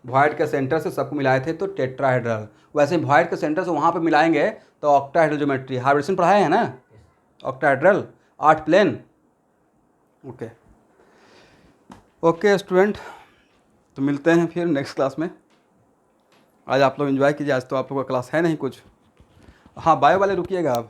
वॉइड के सेंटर से सबको मिलाए थे तो टेट्राहेड्रल। वैसे वॉइड के सेंटर से वहाँ पे मिलाएंगे तो ऑक्टाहेड्रल ज्योमेट्री। हाइब्रिडेशन पढ़ाए हैं ना, octahedral 8 plane. Okay okay student, तो मिलते हैं फिर नेक्स्ट क्लास में। आज आप लोग एंजॉय कीजिए, आज तो आप लोगों का क्लास है नहीं कुछ। हाँ, बायो वाले रुकिएगा आप।